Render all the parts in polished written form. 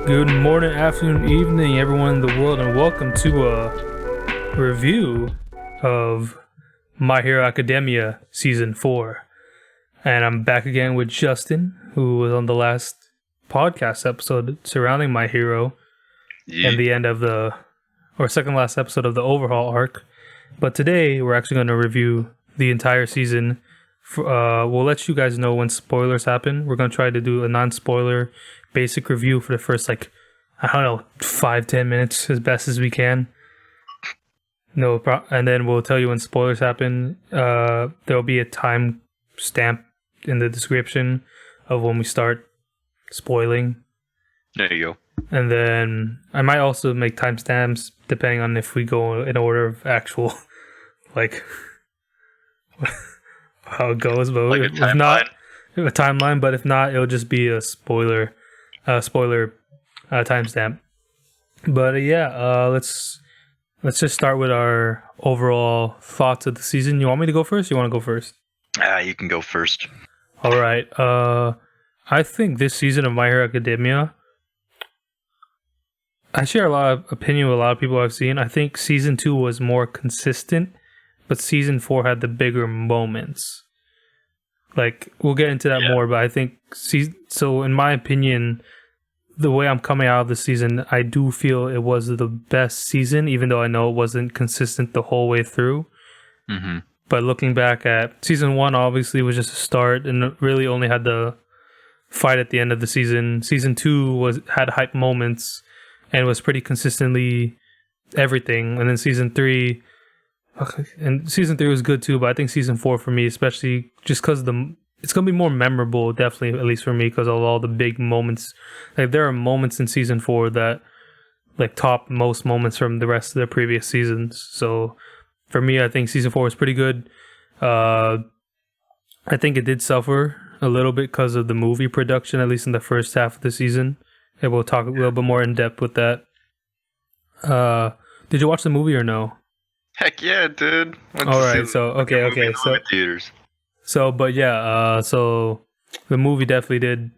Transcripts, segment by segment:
Good morning, afternoon, evening, everyone in the world, and welcome to a review of My Hero Academia Season 4. And I'm back again with Justin, who was on the last podcast episode surrounding My Hero and the end of second last episode of the Overhaul arc. But today, we're actually going to review the entire season. We'll let you guys know when spoilers happen. We're going to try to do a non-spoiler basic review for the first 5-10 minutes as best as we can. And then we'll tell you when spoilers happen. There'll be a time stamp in the description of when we start spoiling. There you go. And then I might also make timestamps depending on if we go in order of actual how it goes, but like if not a timeline, but if not, it'll just be a spoiler timestamp. But let's just start with our overall thoughts of the season. You want me to go first? You want to go first? You can go first. All right. I think this season of My Hero Academia, I share a lot of opinion with a lot of people I've seen. I think season 2 was more consistent, but season 4 had the bigger moments. We'll get into that more, but I think so in my opinion, the way I'm coming out of the season, I do feel it was the best season, even though I know it wasn't consistent the whole way through. Mm-hmm. But looking back at season 1, obviously was just a start, and it really only had the fight at the end of the season. Season 2 had hype moments and was pretty consistently everything. And then season 3 was good too, but I think season 4 for me, especially just because it's going to be more memorable, definitely, at least for me, because of all the big moments. There are moments in season 4 that top most moments from the rest of the previous seasons. So for me, I think season 4 was pretty good. I think it did suffer a little bit because of the movie production, at least in the first half of the season. And we'll talk a little bit more in depth with that. Did you watch the movie or no? Heck yeah, dude. All right, so theaters. So the movie definitely did,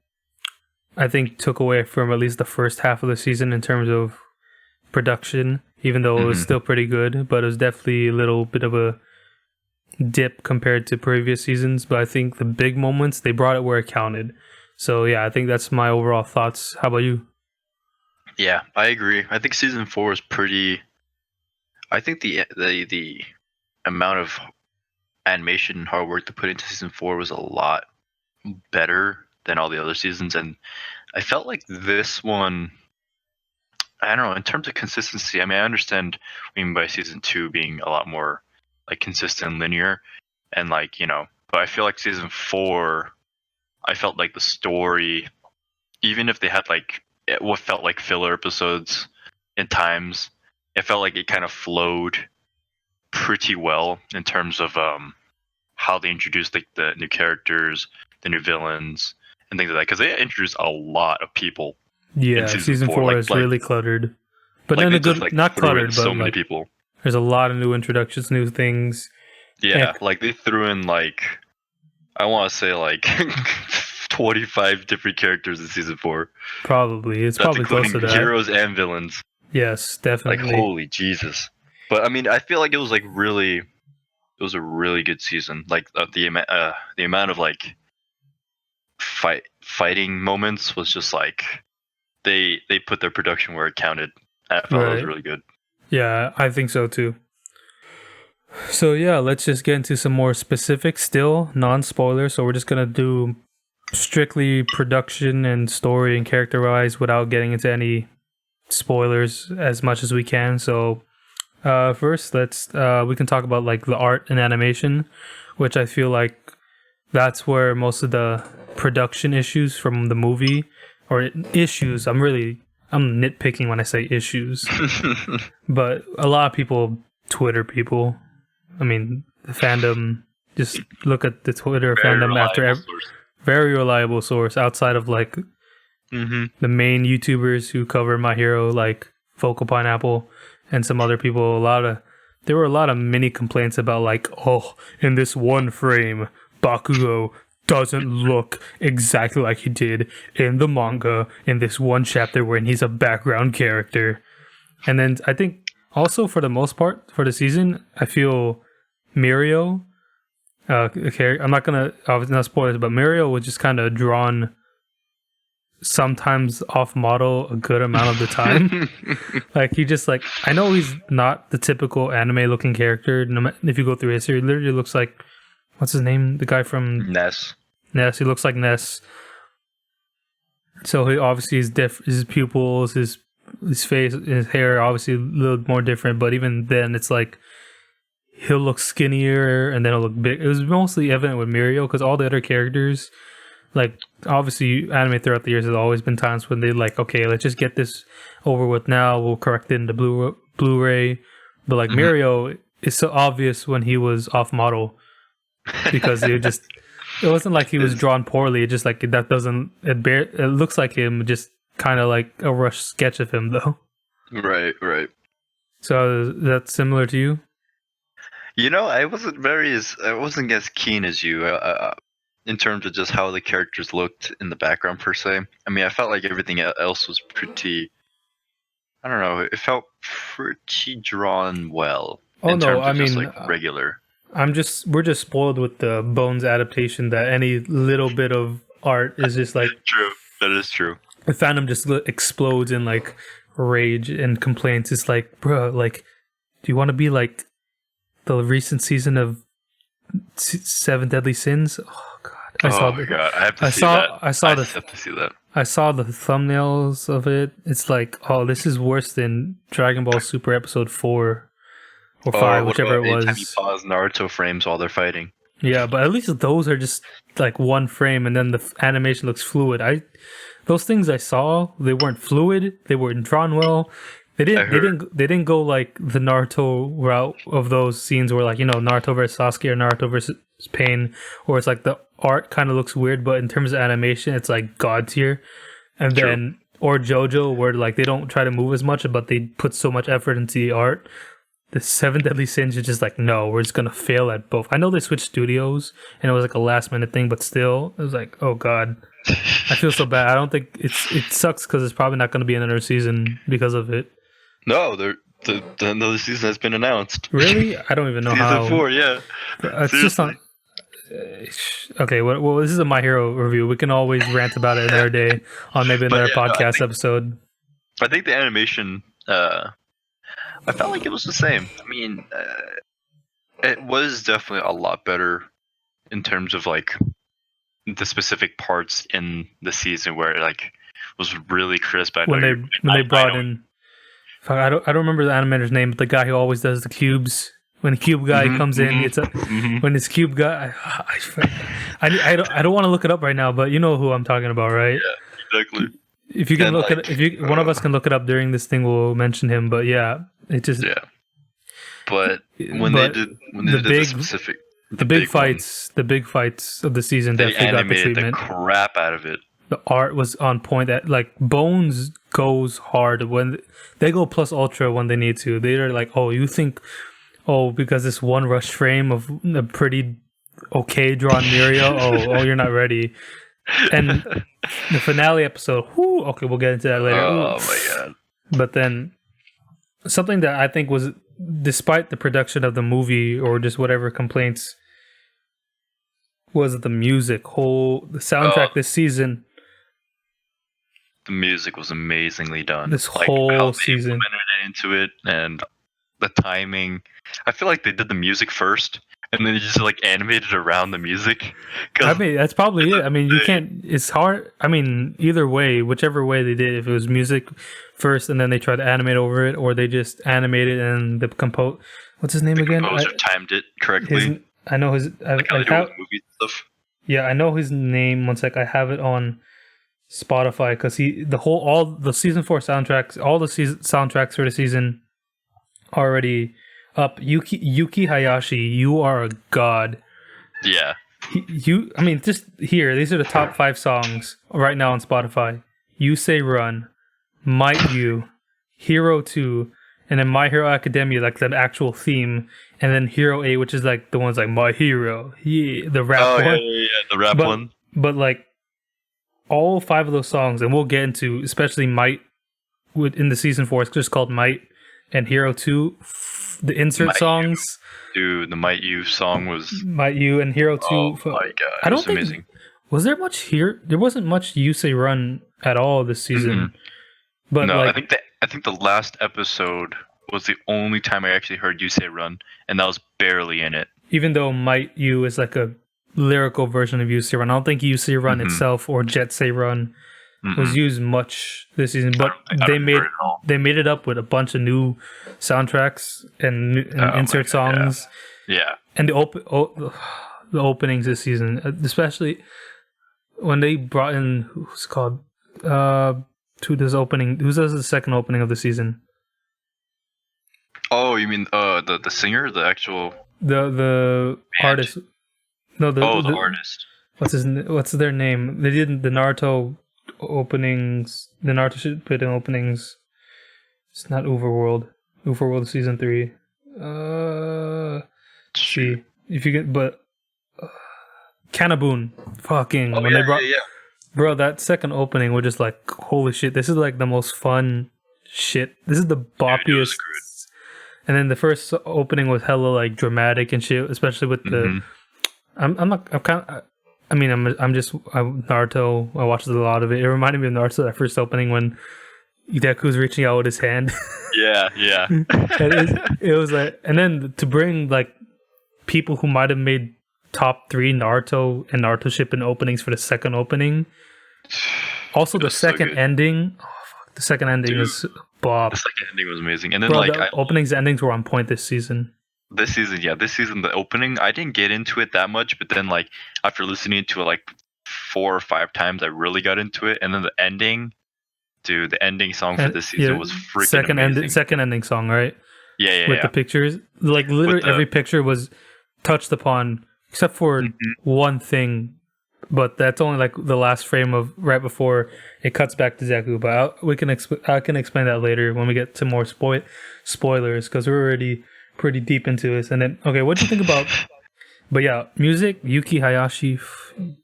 I think, took away from at least the first half of the season in terms of production, even though it was still pretty good, but it was definitely a little bit of a dip compared to previous seasons. But I think the big moments, they brought it where it counted. So yeah, I think that's my overall thoughts. How about you? Yeah, I agree. I think season 4 is pretty. I think the amount of animation and hard work to put into season 4 was a lot better than all the other seasons, and I felt like this one, I don't know, in terms of consistency, I mean, I understand what you mean by season 2 being a lot more consistent and linear, and but I feel like season 4, I felt like the story, even if they had what felt like filler episodes in times, it felt like it kind of flowed pretty well in terms of how they introduced the new characters, the new villains, and things like that. Because they introduced a lot of people. Yeah, season 4 is really cluttered, but then not cluttered, but so many people. There's a lot of new introductions, new things. Yeah, they threw in I want to say 25 different characters in season 4. Probably, it's probably close to that. Heroes and villains. Yes, definitely. Holy Jesus! But I mean, I feel like it was really, it was a really good season. The amount of fighting moments was just they put their production where it counted. I felt it was really good. Yeah, I think so too. So yeah, let's just get into some more specifics. Still non-spoilers, so we're just gonna do strictly production and story and character-wise without getting into any spoilers as much as we can. So first, we can talk about the art and animation, which I feel like that's where most of the production issues from the movie, or issues, I'm nitpicking when I say issues, but a lot of people, Twitter people, I mean the fandom, just look at the Twitter fandom after very reliable source outside of the main YouTubers who cover My Hero, like Focal Pineapple and some other people. There were a lot of mini complaints about in this one frame, Bakugo doesn't look exactly like he did in the manga in this one chapter when he's a background character. And then I think also for the most part for the season, I feel Mirio, okay, I'm not gonna obviously not spoil it, but Mirio was just kind of drawn sometimes off model a good amount of the time. Like he just like, I know he's not the typical anime looking character. If you go through history, he literally looks like, what's his name? The guy from Ness. He looks like Ness. So he obviously his pupils, his face, his hair, obviously a little more different. But even then, it's like he'll look skinnier and then he'll look big. It was mostly evident with Mirio because all the other characters, like obviously anime throughout the years, has always been times when they like, okay, let's just get this over with now. We'll correct it in the Blu-ray. But like Mirio, it's so obvious when he was off model because it wasn't like he was drawn poorly. It just like it looks like him, just kind of like a rush sketch of him though. Right. So that's similar to you. You know, I wasn't as keen as you in terms of just how the characters looked in the background per se. I mean, I felt like everything else was pretty. I don't know. It felt pretty drawn well. Oh no, I mean, just like regular. We're just spoiled with the Bones adaptation that any little bit of art is just like True. That is true. The fandom just explodes in like rage and complaints. It's like, bro, like, do you want to be like the recent season of Seven Deadly Sins? Oh god, I have to see that. I have to see that. I saw the thumbnails of it. It's like, oh, this is worse than Dragon Ball Super Episode 4 or 5, whichever it was. Anytime you pause Naruto frames while they're fighting. Yeah, but at least those are just like one frame, and then the animation looks fluid. Those things I saw, they weren't fluid. They weren't drawn well. They didn't go like the Naruto route of those scenes where like, you know, Naruto versus Sasuke or Naruto versus Pain, or it's like the art kind of looks weird, but in terms of animation, it's like god tier. And True. then or JoJo, where like they don't try to move as much, but they put so much effort into the art. The Seven Deadly Sins is just like, no, we're just gonna fail at both. I know they switched studios and it was like a last minute thing, but still, it was like, oh god, I feel so bad. I don't think it sucks because it's probably not gonna be another season because of it. No, another season has been announced. Really? I don't even know how. Season 4, yeah. It's just not. Okay, well, this is a My Hero review. We can always rant about it another day on maybe another podcast episode. I think the animation, I felt like it was the same. I mean, it was definitely a lot better in terms of like the specific parts in the season where it like was really crisp. When they brought in, I don't remember the animator's name, but the guy who always does the cubes. When the cube guy comes in, it's when this cube guy. I don't want to look it up right now, but you know who I'm talking about, right? Yeah, exactly. If you can look it, one of us can look it up during this thing, we'll mention him. But yeah, it just But when they did the big fights of the season definitely got the treatment. The crap out of it. The art was on point. That like Bones goes hard when they go plus ultra when they need to. They're like, oh, you think. Oh, because this one rush frame of a pretty okay drawn Mirio. Oh, you're not ready. And the finale episode. Whoo, okay, we'll get into that later. Oh my god! But then something that I think was, despite the production of the movie or just whatever complaints, was the music. The soundtrack this season. The music was amazingly done. This whole season, implemented into it, and the timing. I feel like they did the music first, and then they just like animated around the music. I mean, that's probably it. I mean, you can't. It's hard. I mean, either way, whichever way they did, if it was music first and then they tried to animate over it, or they just animated and the what's his name again? Composer timed it correctly. I know his. Like how they do with movies and stuff. Yeah, I know his name. One sec, I have it on Spotify because all the season 4 soundtracks, all the soundtracks for the season already up. Yuki Hayashi, you are a god. Yeah. I mean, just here, these are the top 5 songs right now on Spotify. You Say Run, Might You, Hero 2, and then My Hero Academia, like the actual theme, and then Hero 8, which is like the ones like My Hero, the rap one. The rap one. But like all 5 of those songs, and we'll get into especially Might in the season 4. It's just called Might, and Hero 2, the insert Might songs. Dude, the Might You song was Might You and Hero 2. Oh my god, I don't was think amazing. was there much here. There wasn't much Yusei Run at all this season. But No, like, I think the last episode was the only time I actually heard you say run, and that was barely in it. even though Might You is like a lyrical version of Yusei Run, I don't think Yusei Run itself or Jet Say Run was used much this season. But they made it up with a bunch of new soundtracks and insert songs. Yeah. And the openings this season, especially when they brought in who's called to this opening. Who does the second opening of the season? Oh, you mean the singer, the actual the artist? No, the artist. What's their name? They did the Naruto openings. The Naruto shipping openings. It's not Overworld. Overworld season 3. See if you get, but Kanabun, fucking when they brought, bro, that second opening was just like, holy shit, this is like the most fun shit. This is the boppiest. And then the first opening was hella like dramatic and shit, especially with the. I'm Naruto. I watched a lot of it. It reminded me of Naruto, that first opening when Deku's reaching out with his hand. Yeah. It was like, and then to bring like people who might have made top 3 Naruto and Naruto shipping openings for the second opening. Also, the second ending. Oh, fuck. The second ending is Bob. The second ending was amazing. And then the openings and endings were on point this season. This season, the opening, I didn't get into it that much, but then like after listening to it like 4 or 5 times, I really got into it. And then the ending, dude, the ending song for this season was freaking amazing. Second ending song, right? Yeah. With the pictures, like literally every picture was touched upon, except for one thing, but that's only like the last frame of right before it cuts back to Deku. But I can explain that later when we get to more spoilers, because we're already pretty deep into this. And then, okay, what do you think about? But yeah, music, Yuki Hayashi,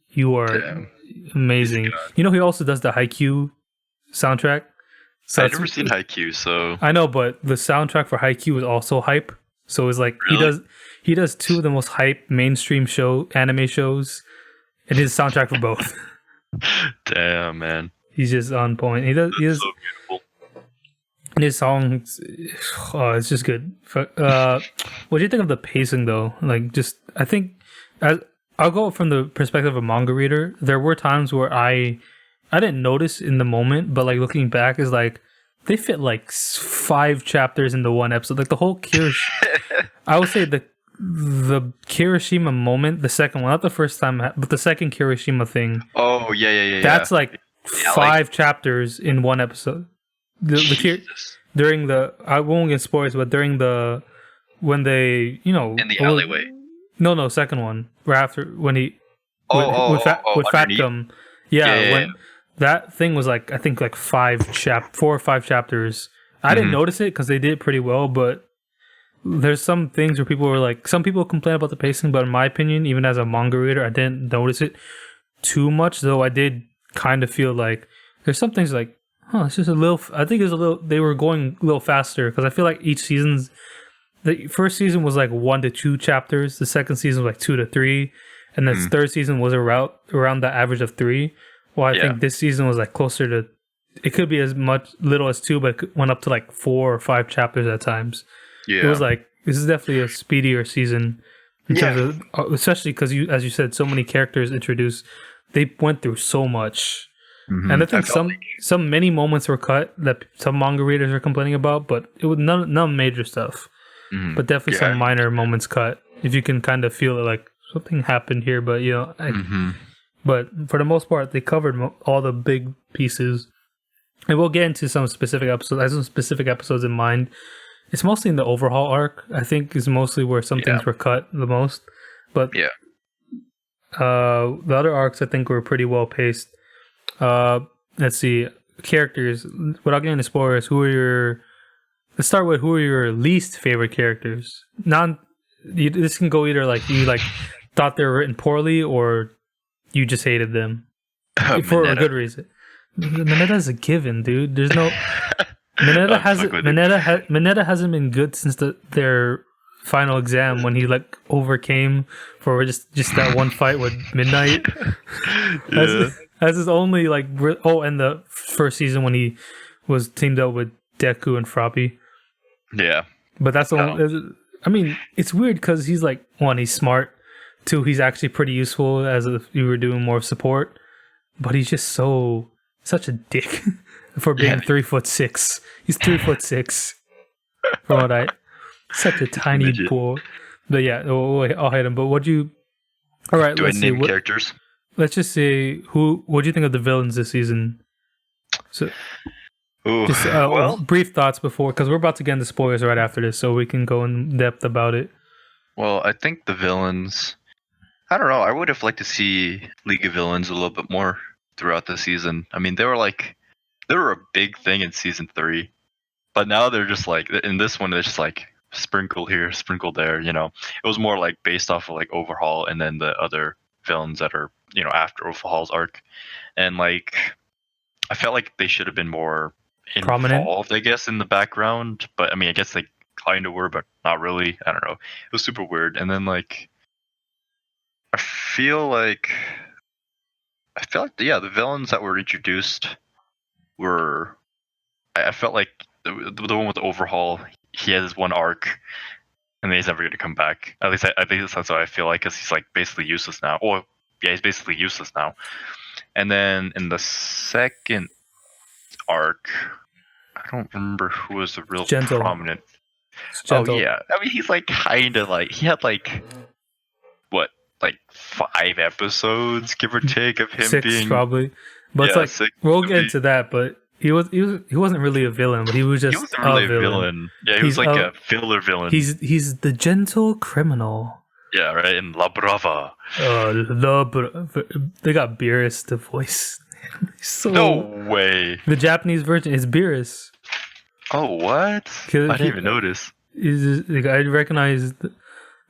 you are amazing. You know, he also does the Haikyuu soundtrack. So I've never seen Haikyuu, so I know, but the soundtrack for Haikyuu is also hype. So it's like he does 2 of the most hype mainstream anime shows, and his soundtrack for both. Damn, man, he's just on point. He is so beautiful. And his songs, it's just good. What do you think of the pacing though? Like, just I think I'll go from the perspective of a manga reader. There were times where I didn't notice in the moment, but like looking back is like they fit like 5 chapters into one episode. Like the whole I would say the Kirishima moment, the second one, not the first time, but the second Kirishima thing. Oh yeah. That's like 5 chapters in one episode. During the, I won't get spoilers, but during the, when they, in the alleyway. No, second one. Right after when he with Fatgum. When that thing was like, I think like 4 or 5 chapters. I didn't notice it because they did it pretty well, but there's some things where people were like, some people complain about the pacing, but in my opinion, even as a manga reader, I didn't notice it too much, though I did kind of feel like there's some things like, it's just a little, I think it's a little, they were going a little faster, because I feel like the first season was like 1 to 2 chapters, the second season was like 2 to 3, and the third season was around the average of 3. Well, I think this season was like closer to, it could be as little as 2, but it went up to like 4 or 5 chapters at times. Yeah. It was like, this is definitely a speedier season in terms of, especially because as you said, so many characters introduced. They went through so much. And I think some many moments were cut that some manga readers are complaining about, but it was none major stuff. But definitely some minor moments cut. If you can kind of feel it, like something happened here, but but for the most part, they covered all the big pieces. And we'll get into some specific episodes. I have some specific episodes in mind. It's mostly in the Overhaul arc, I think, is mostly where some things were cut the most. But the other arcs, I think, were pretty well paced. Let's see, characters. Without getting into spoilers, who are let's start with who are your least favorite characters. This can go either like you like thought they were written poorly or you just hated them for a good reason. Mineta's a given, dude. There's no Mineta hasn't been good since their final exam when he like overcame for just that one fight with Midnight. That's his only like. And the first season when he was teamed up with Deku and Froppy. Yeah, but that's the only. I mean, it's weird because he's like, one, he's smart. Two, he's actually pretty useful as if you were doing more support. But he's just such a dick for being 3'6". He's 3'6". From what such a tiny boy. But yeah, I'll hit him. But what do you? All right, let's see. Characters? Let's just say what do you think of the villains this season? So, brief thoughts before, because we're about to get into spoilers right after this, so we can go in depth about it. Well, I think the villains. I don't know. I would have liked to see League of Villains a little bit more throughout the season. I mean, they were a big thing in season 3, but now they're just like in this one. They're just like sprinkle here, sprinkle there. You know, it was more like based off of like Overhaul and then the other villains that are after Overhaul's arc, and like I felt like they should have been more involved, I guess, in the background. But I mean, I guess they kind of were, but not really. I don't know. It was super weird. And then like I feel like the villains that were introduced were. I felt like the one with the Overhaul, he has one arc, and then he's never going to come back. At least I think that's what I feel like, because he's like basically useless now. Oh, yeah, he's basically useless now. And then in the second arc, I don't remember who was the real prominent. Oh yeah, I mean he's like kind of like he had like what, like 5 episodes, give or take, of him 6 being probably. But it's like 6 we'll get into that, but. He wasn't really a villain, but he was just a villain. Yeah, he was like a filler villain. He's the gentle criminal. Yeah, right. And La Brava. They got Beerus to voice. No way. The Japanese version is Beerus. Oh, what? I didn't even notice. I recognized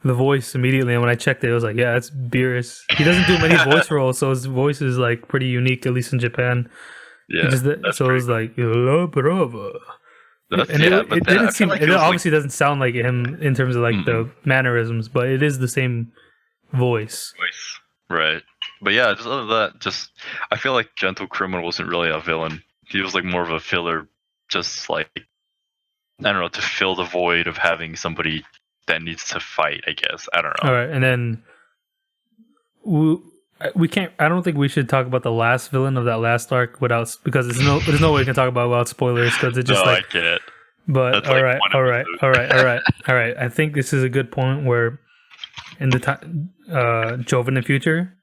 the voice immediately, and when I checked it, I was like, yeah, that's Beerus. He doesn't do many voice roles, so his voice is like pretty unique, at least in Japan. Yeah, so it was like La Brava. It didn't seem. Like it obviously doesn't sound like him in terms of like the mannerisms, but it is the same voice. Right. But yeah, just other than that, I feel like Gentle Criminal wasn't really a villain. He was like more of a filler, just like I don't know, to fill the void of having somebody that needs to fight. I guess I don't know. All right, and then we can't. I don't think we should talk about the last villain of that last arc because there's no way we can talk about without spoilers, because it's just I get it. But that's all right. I think this is a good point where in the time, Joven in future,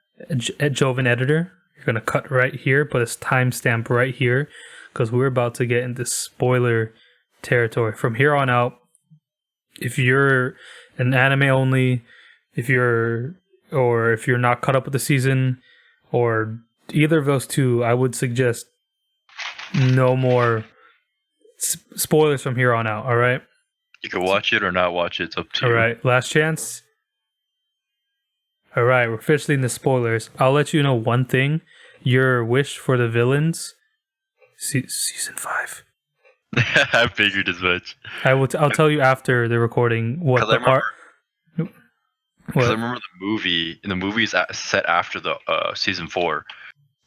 at Joven editor, you're gonna cut right here, put a timestamp right here, because we're about to get into spoiler territory from here on out. If you're an anime only, if you're not caught up with the season, or either of those two, I would suggest no more spoilers from here on out, all right? You can watch it or not watch it. It's up to you. All right, last chance. All right, we're officially in the spoilers. I'll let you know one thing. Your wish for the villains, season 5. I figured as much. I'll tell you after the recording what the art... Because I remember the movie, and the movie's set after the season 4,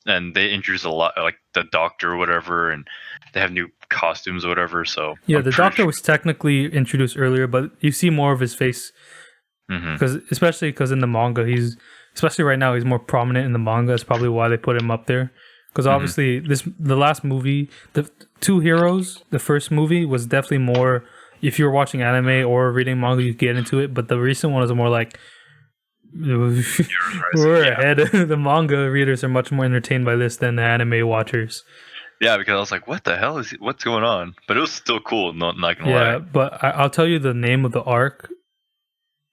and they introduce a lot, like the Doctor or whatever, and they have new costumes or whatever. So yeah, the Doctor was technically introduced earlier, but you see more of his face, especially because in the manga, especially right now, he's more prominent in the manga. That's probably why they put him up there. Because obviously, the last movie, the Two Heroes, the first movie was definitely more. If you're watching anime or reading manga, you get into it. But the recent one is more like we're ahead. The manga readers are much more entertained by this than the anime watchers. Yeah, because I was like, "What the hell what's going on?" But it was still cool. Not gonna lie. Yeah, but I'll tell you the name of the arc.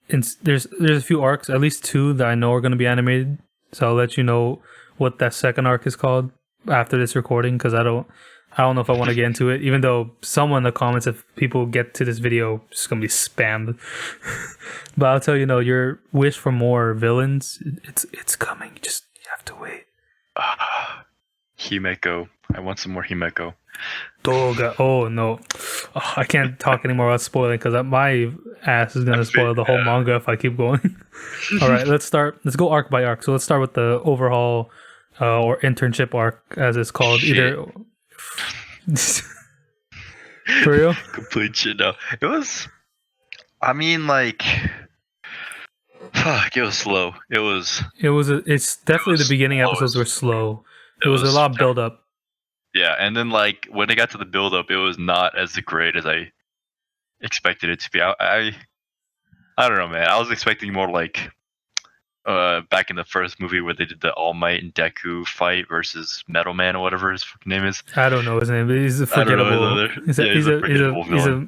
And there's a few arcs, at least 2 that I know are going to be animated. So I'll let you know what that second arc is called after this recording, because I don't I don't know if I want to get into it, even though someone in the comments, if people get to this video, it's going to be spammed. But I'll tell you, your wish for more villains, it's coming. Just, you have to wait. Himeko. I want some more Himeko. Doga. Oh, no. Oh, I can't talk anymore about spoiling because my ass is going to spoil the whole manga if I keep going. All right, let's go arc by arc. So let's start with the overhaul or internship arc, as it's called. Shit. Either... For real? Complete shit. No, it was. I mean, like, fuck. It was slow. It's definitely the beginning episodes were slow. It was a lot of build up. Yeah, and then like when it got to the build up, it was not as great as I expected it to be. I don't know, man. I was expecting more like back in the first movie where they did the All Might and Deku fight versus Metal Man or whatever his fucking name is. I don't know his name, but he's a forgettable.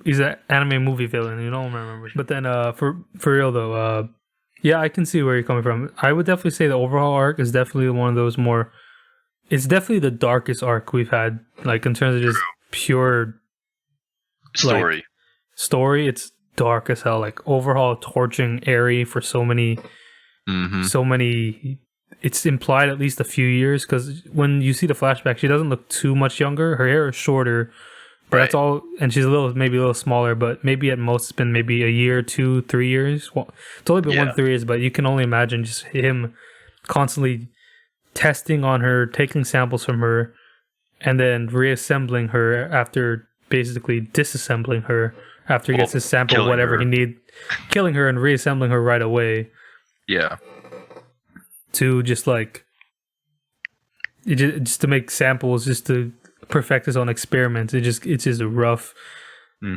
He's an anime movie villain. You don't remember. But then for real though, yeah, I can see where you're coming from. I would definitely say the overhaul arc is definitely one of those more. It's definitely the darkest arc we've had, like in terms of just pure story. Story, it's dark as hell. Like overhaul torching Eri for so many. It's implied at least a few years because when you see the flashback, she doesn't look too much younger. Her hair is shorter, but that's all, and she's maybe a little smaller. But maybe at most it's been maybe a year, 2, 3 years. Well, it's only been 1, 3 years, but you can only imagine just him constantly testing on her, taking samples from her, and then reassembling her after basically disassembling her after he gets his sample of whatever he needs, killing her and reassembling her right away. Yeah. To just like, just to make samples, just to perfect his own experiments. It's just rough. He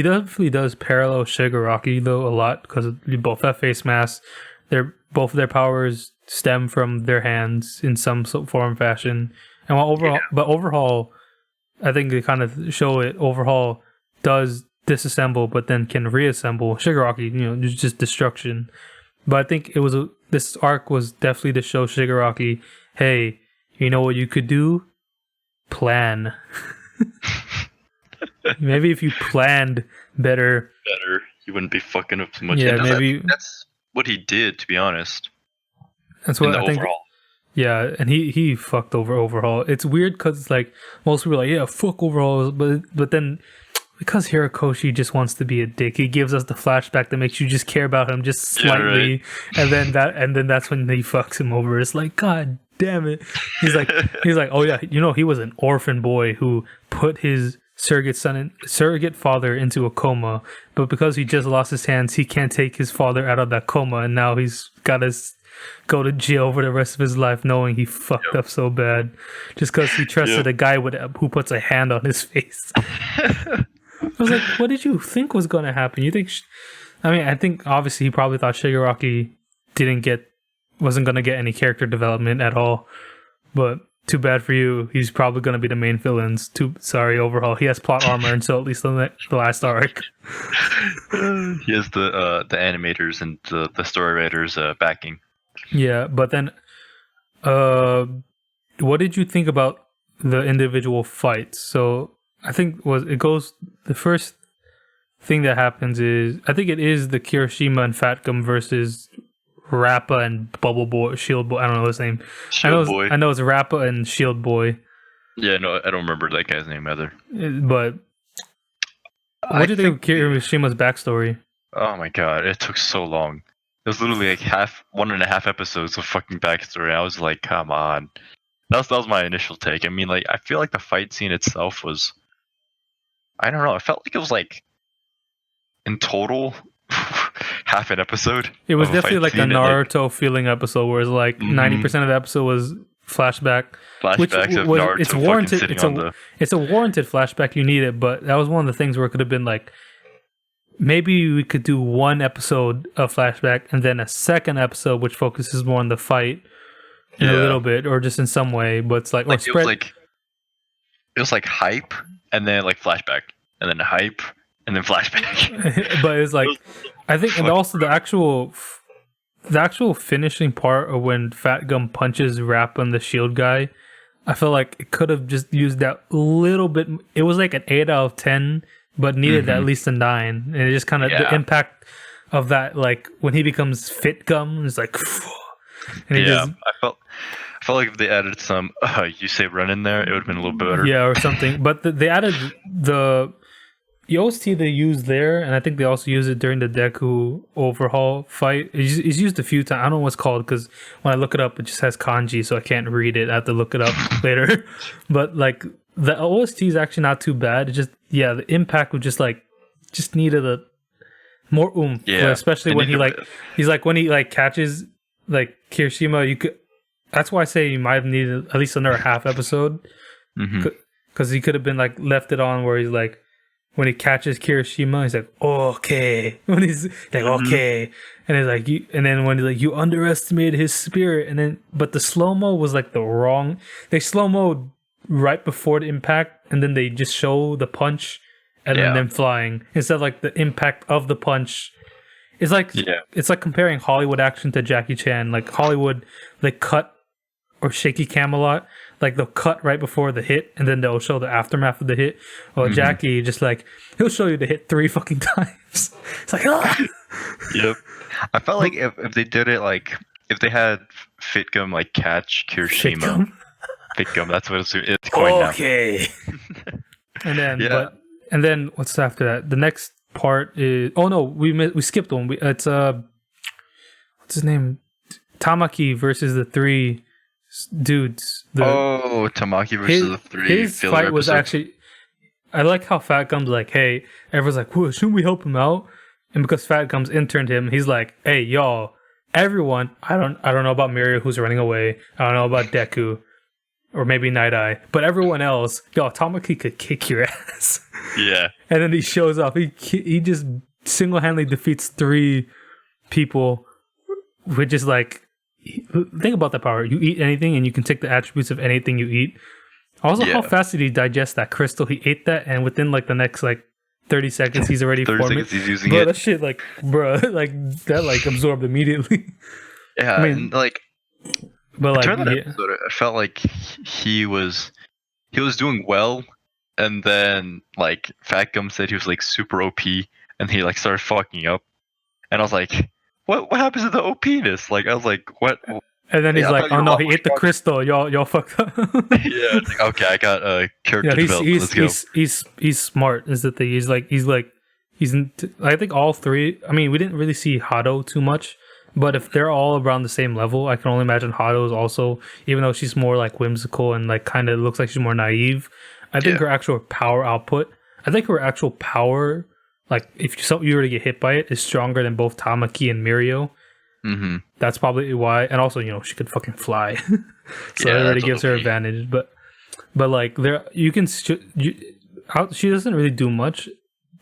definitely does parallel Shigaraki though a lot because they both have face masks. Both of their powers stem from their hands in some form fashion. And Overhaul, I think they kind of show it. Overhaul does disassemble, but then can reassemble. Shigaraki, just destruction. But I think this arc was definitely to show Shigaraki, hey, you know what you could do? Plan. Maybe if you planned better, you wouldn't be fucking up so much. Yeah, maybe that's what he did. To be honest, that's what I think. Overhaul. Yeah, and he fucked over Overhaul. It's weird because it's like most people are like, yeah, fuck Overhaul, but then. Because Hirikoshi just wants to be a dick, he gives us the flashback that makes you just care about him just slightly, and then that's when he fucks him over. It's like, God damn it! He's like, oh yeah, he was an orphan boy who put his surrogate father into a coma, but because he just lost his hands, he can't take his father out of that coma, and now he's got to go to jail for the rest of his life, knowing he fucked up so bad, just because he trusted a guy who puts a hand on his face. I was like, what did you think was going to happen? You think... I think obviously he probably thought Shigaraki wasn't going to get any character development at all. But too bad for you. He's probably going to be the main villains. Sorry, Overhaul. He has plot armor until at least the last arc. He has the animators and the story writers backing. Yeah, but then... what did you think about the individual fights? So... I think the first thing that happens is I think it is the Kirishima and Fat Gum versus Rappa and Bubble Boy, Shield Boy. I don't know his name. Boy. I know it's Rappa and Shield Boy. Yeah, no, I don't remember that guy's name either. But what do you think of Kirishima's backstory? Oh my god, it took so long. It was literally like 1.5 episodes of fucking backstory. I was like, come on. That was my initial take. I mean, like, I feel like the fight scene itself was. I don't know. I felt like it was like, in total, half an episode. It was definitely like a Naruto feeling episode, where it's like 90% of the episode was flashback. Flashbacks of Naruto it's warranted. Sitting on it's a warranted flashback. You need it, but that was one of the things where it could have been like, maybe we could do one episode of flashback and then a second episode which focuses more on the fight in a little bit, or just in some way. But it's like, it was like hype. And then like flashback, and then hype, and then flashback. But it's like, I think, and also the actual finishing part of when Fat Gum punches Rappa and the Shield guy, I feel like it could have just used that little bit. It was like an 8 out of 10, but needed at least a 9. And it just kind of the impact of that, like when he becomes Fit Gum, it's like, and he just, I felt like if they added some you say run in there, it would have been a little bit better. Yeah, or something. But they added the OST they used there, and I think they also use it during the Deku Overhaul fight. It's used a few times. I don't know what's called because when I look it up, it just has kanji, so I can't read it. I have to look it up later. But like the OST is actually not too bad. It just the impact was just needed a more oomph. Yeah, especially when when he catches like Kirishima. You could. That's why I say you might have needed at least another half episode because he could have been like left it on where he's like. When he catches Kirishima, he's like, okay. When he's like, okay. And it's like, and then when he's like, you underestimated his spirit. And then, but the slow-mo was like the wrong. They slow-mo right before the impact, and then they just show the punch and then them flying. Instead of like the impact of the punch. It's like, it's like comparing Hollywood action to Jackie Chan. Like Hollywood, they cut or shaky cam a lot. Like they'll cut right before the hit, and then they'll show the aftermath of the hit. Well, Jackie just like he'll show you the hit 3 fucking times. It's like, Yep. I felt like if they did it like if they had Fitgum like catch Kirishima. Fitgum, that's what it's going now. Okay. And then and then what's after that? The next part is we skipped one. It's what's his name? Tamaki versus the 3 dudes. Tamaki versus the 3. His fight was actually. I like how Fat Gum's like, hey, everyone's like, well, shouldn't we help him out? And because Fat Gum's interned him, he's like, hey, y'all, everyone. I don't know about Mirio who's running away. I don't know about Deku, or maybe Night Eye, but everyone else, y'all, Tamaki could kick your ass. Yeah. And then he shows up. He just single-handedly defeats 3 people, which is like. Think about that power. You eat anything and you can take the attributes of anything you eat. Also, how fast did he digest that crystal? He ate that, and within like the next like 30 seconds, he's already 30 forming. seconds he's using it. That shit, like, like that, like absorbed immediately. Yeah, I mean, like, but like, episode, I felt like he was doing well, and then like Fat Gum said he was like super OP, and he like started fucking up, and I was like. What happens to the OP-ness? Like, I was like, what? And then he's like, oh no, he ate the crystal. Y'all fucked up. Yeah, it's like, okay, I got character development. Let's go. He's smart is the thing. He's I think all 3, I mean, we didn't really see Hado too much, but if they're all around the same level, I can only imagine Hado is also, even though she's more like whimsical and like kind of looks like she's more naive, I think her actual power output, like, if you were to get hit by it, is stronger than both Tamaki and Mirio. Mm-hmm. That's probably why. And also, she could fucking fly. So it already gives her advantage. But like, she doesn't really do much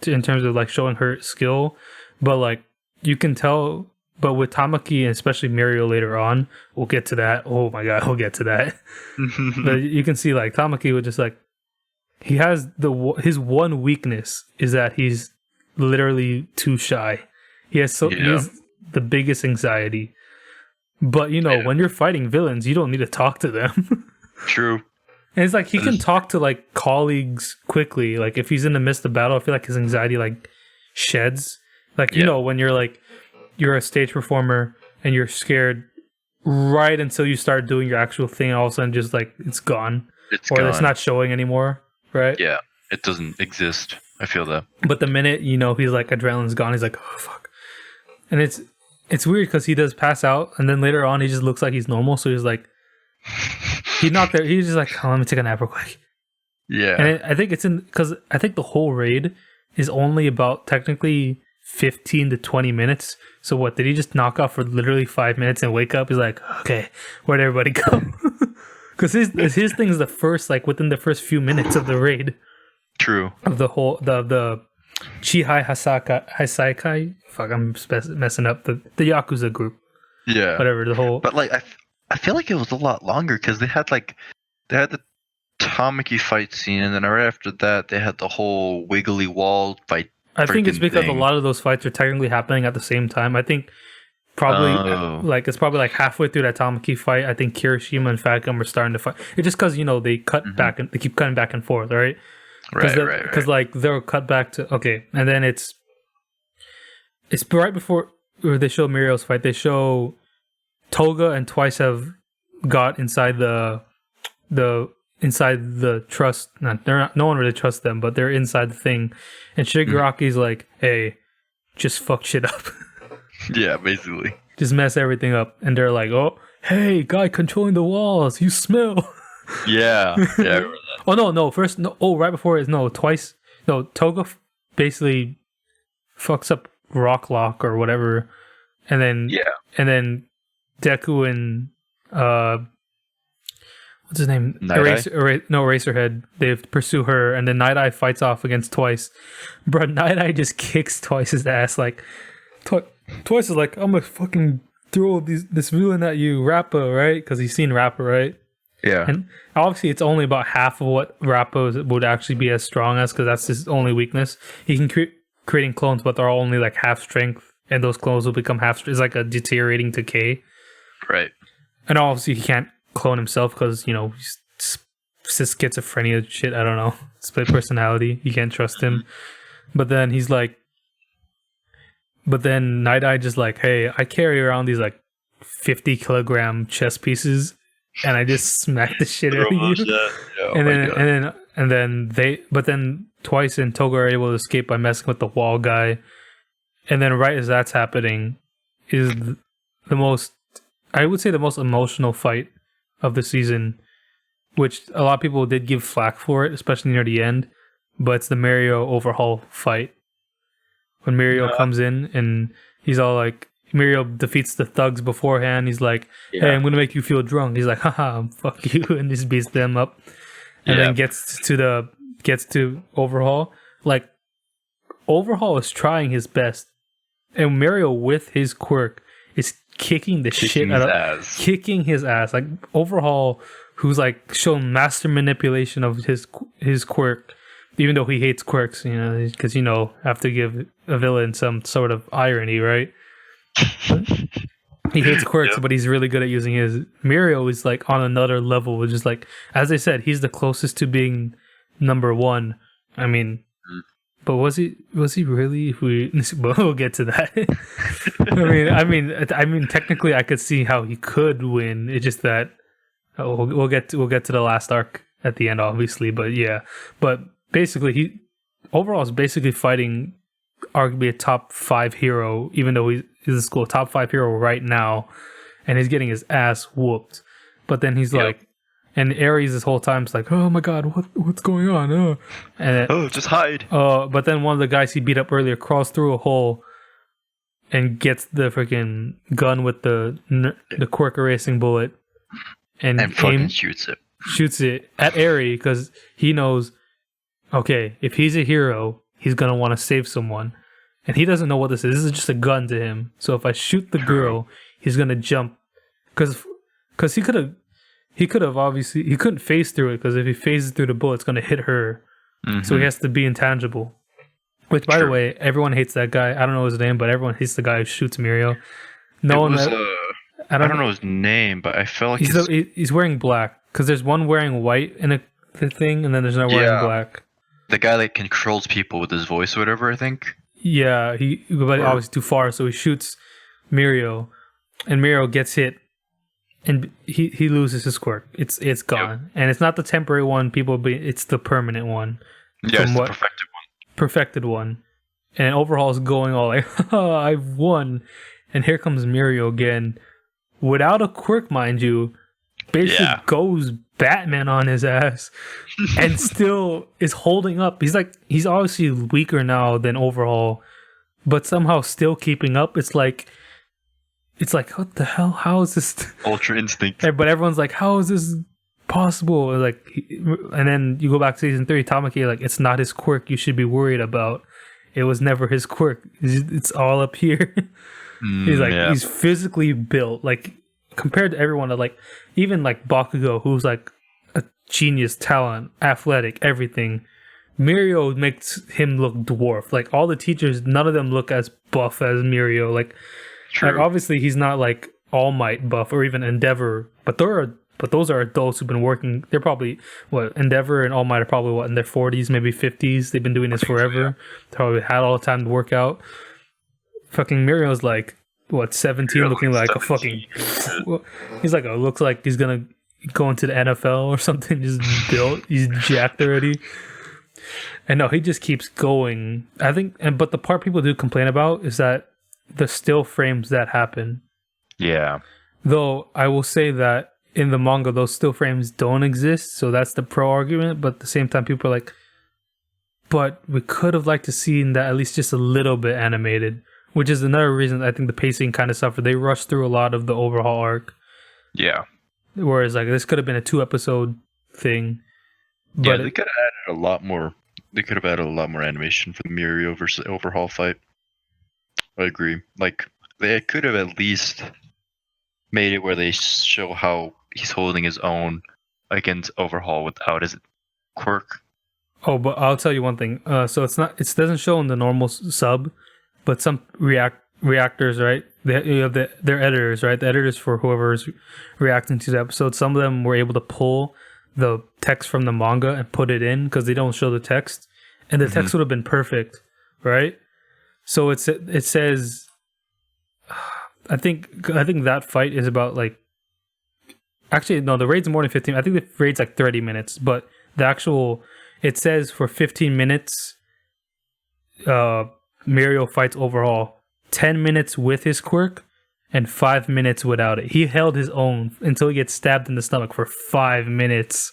in terms of, like, showing her skill. But, like, you can tell. But with Tamaki and especially Mirio later on, we'll get to that. Oh, my God, we'll get to that. But you can see, like, Tamaki would just, like, he has his one weakness is that he's literally too shy. He has the biggest anxiety. But when you're fighting villains, you don't need to talk to them. True. And it's like he can talk to like colleagues quickly. Like if he's in the midst of battle, I feel like his anxiety like sheds. Like when you're a stage performer and you're scared right until you start doing your actual thing, and all of a sudden just like it's gone. It's not showing anymore. Right? Yeah. It doesn't exist. I feel that. But the minute, he's like, adrenaline's gone, he's like, oh, fuck. And it's weird because he does pass out, and then later on, he just looks like he's normal. So he's like, he's not there. He's just like, oh, let me take a nap real quick. Yeah. And I think because I think the whole raid is only about technically 15 to 20 minutes. So what, did he just knock off for literally 5 minutes and wake up? He's like, okay, where'd everybody go? Because his thing is the first, like within the first few minutes of the raid. True. Of the whole the Chihai Hasaikai. Fuck, I'm messing up the Yakuza group. Yeah. Whatever the whole. But like I feel like it was a lot longer because they had the Tamaki fight scene, and then right after that they had the whole wiggly wall fight. I think it's because a lot of those fights are technically happening at the same time. I think Probably Oh. it's probably like halfway through that Tamaki fight. I think Kirishima and Falcon are starting to fight. It's just because they cut back and they keep cutting back and forth, right? Right. Because like they'll cut back to and then it's right before or they show Mirio's fight. They show Toga and Twice have got inside the trust. No one really trusts them, but they're inside the thing. And Shigaraki's like, "Hey, just fuck shit up." Yeah, basically. Just mess everything up. And they're like, "Oh, hey, guy controlling the walls, you smell." Yeah. Yeah, I remember that. Oh no! First, no. Oh, right before it, no. Twice, no. Toga basically fucks up Rock Lock or whatever, and then Deku and what's his name? Eraserhead. They pursue her, and then Night Eye fights off against Twice. Bro, Night Eye just kicks Twice's ass. Like Twice is like, "I'm gonna fucking throw this villain at you, Rappa," right? Because he's seen Rappa, right? Yeah. And obviously, it's only about half of what Rappa would actually be as strong as, because that's his only weakness. He can creating clones, but they're all only like half strength, and those clones will become half. It's like a deteriorating decay. Right. And obviously, he can't clone himself because he's schizophrenia shit. I don't know, split personality. You can't trust him. But then Night Eye just like, "Hey, I carry around these like 50-kilogram chess pieces, and I just smack the shit out of you." Yeah. But then Twice and Toga are able to escape by messing with the wall guy. And then right as that's happening is the most emotional fight of the season, which a lot of people did give flack for it, especially near the end. But it's the Mario Overhaul fight. When Mario comes in and he's all like, Mario defeats the thugs beforehand. He's like, "Hey, I'm gonna make you feel drunk." He's like, "Haha, fuck you," and just beats them up. And then gets to Overhaul. Like, Overhaul is trying his best, and Mario with his quirk is kicking kicking his ass. Like, Overhaul, who's like shown master manipulation of his quirk, even though he hates quirks, because have to give a villain some sort of irony, right? He hates quirks, but he's really good at using his. Mario is like on another level, which is like, as I said, he's the closest to being number one. I mean, but was he really? We'll get to that. I mean, technically, I could see how he could win. It's just that we'll get to the last arc at the end, obviously. But yeah, basically, Overhaul is basically fighting arguably a top 5 hero, even though he's a school top 5 hero right now, and he's getting his ass whooped. But then he's like, and Ares this whole time is like, "Oh my god, what's going on?" Just hide. But then one of the guys he beat up earlier crawls through a hole and gets the freaking gun with the quirk erasing bullet and fucking shoots it at Ares, because he knows, okay, if he's a hero, he's gonna want to save someone. And he doesn't know what this is. This is just a gun to him. So if I shoot the girl, he's gonna jump, because he could have obviously, he couldn't phase through it, because if he phases through the bullet, it's gonna hit her. Mm-hmm. So he has to be intangible. Which, by the way, everyone hates that guy. I don't know his name, but everyone hates the guy who shoots Mirio. I don't know his name, but I felt like he's wearing black, because there's one wearing white in the thing, and then there's another wearing black. The guy that controls people with his voice or whatever, I think. Yeah, but obviously too far, so he shoots Mirio, and Mirio gets hit, and he loses his quirk. It's gone, and it's not the temporary one. It's the permanent one. Yeah, it's the perfected one. And Overhaul's going all like, "Oh, I've won," and here comes Mirio again, without a quirk, mind you. Basically goes Batman on his ass and still is holding up. He's obviously weaker now than Overhaul, but somehow still keeping up. It's like what the hell? How is this Ultra Instinct? But everyone's like, how is this possible? Like, and then you go back to season 3, Tamaki, like, it's not his quirk you should be worried about. It was never his quirk. It's all up here. He's physically built, like, compared to everyone that, like, even like Bakugo, who's like a genius talent, athletic, everything. Mirio makes him look dwarf. Like, all the teachers, none of them look as buff as Mirio. Like, Like, obviously, he's not like All Might buff or even Endeavor, but those are adults who've been working. They're probably Endeavor and All Might are probably in their 40s, maybe 50s. They've been doing this forever. They probably had all the time to work out. Fucking Mirio's like 17, looking like 17. A fucking. He's like looks like he's gonna go into the NFL or something. Just built. He's jacked already. And no, he just keeps going. I think, but the part people do complain about is that the still frames that happen. Yeah. Though I will say that in the manga, those still frames don't exist, so that's the pro argument. But at the same time, people are like, but we could have liked to see that at least just a little bit animated, which is another reason I think the pacing kind of suffered. They rushed through a lot of the Overhaul arc. Yeah. Whereas like this could have been a 2-episode thing. But they could have added a lot more. They could have added a lot more animation for the Mirio versus Overhaul fight. I agree. Like, they could have at least made it where they show how he's holding his own against Overhaul without his quirk. Oh, but I'll tell you one thing. So it doesn't show in the normal sub, but some reactors, right? Their editors, right? The editors for whoever's reacting to the episode. Some of them were able to pull the text from the manga and put it in because they don't show the text, and the text would have been perfect, right? So it says, I think that fight is about like, actually no, the raid's more than 15. I think the raid's like 30 minutes, but the actual, it says for 15 minutes, Mirio fights Overhaul, 10 minutes with his quirk and 5 minutes without it. He held his own until he gets stabbed in the stomach for 5 minutes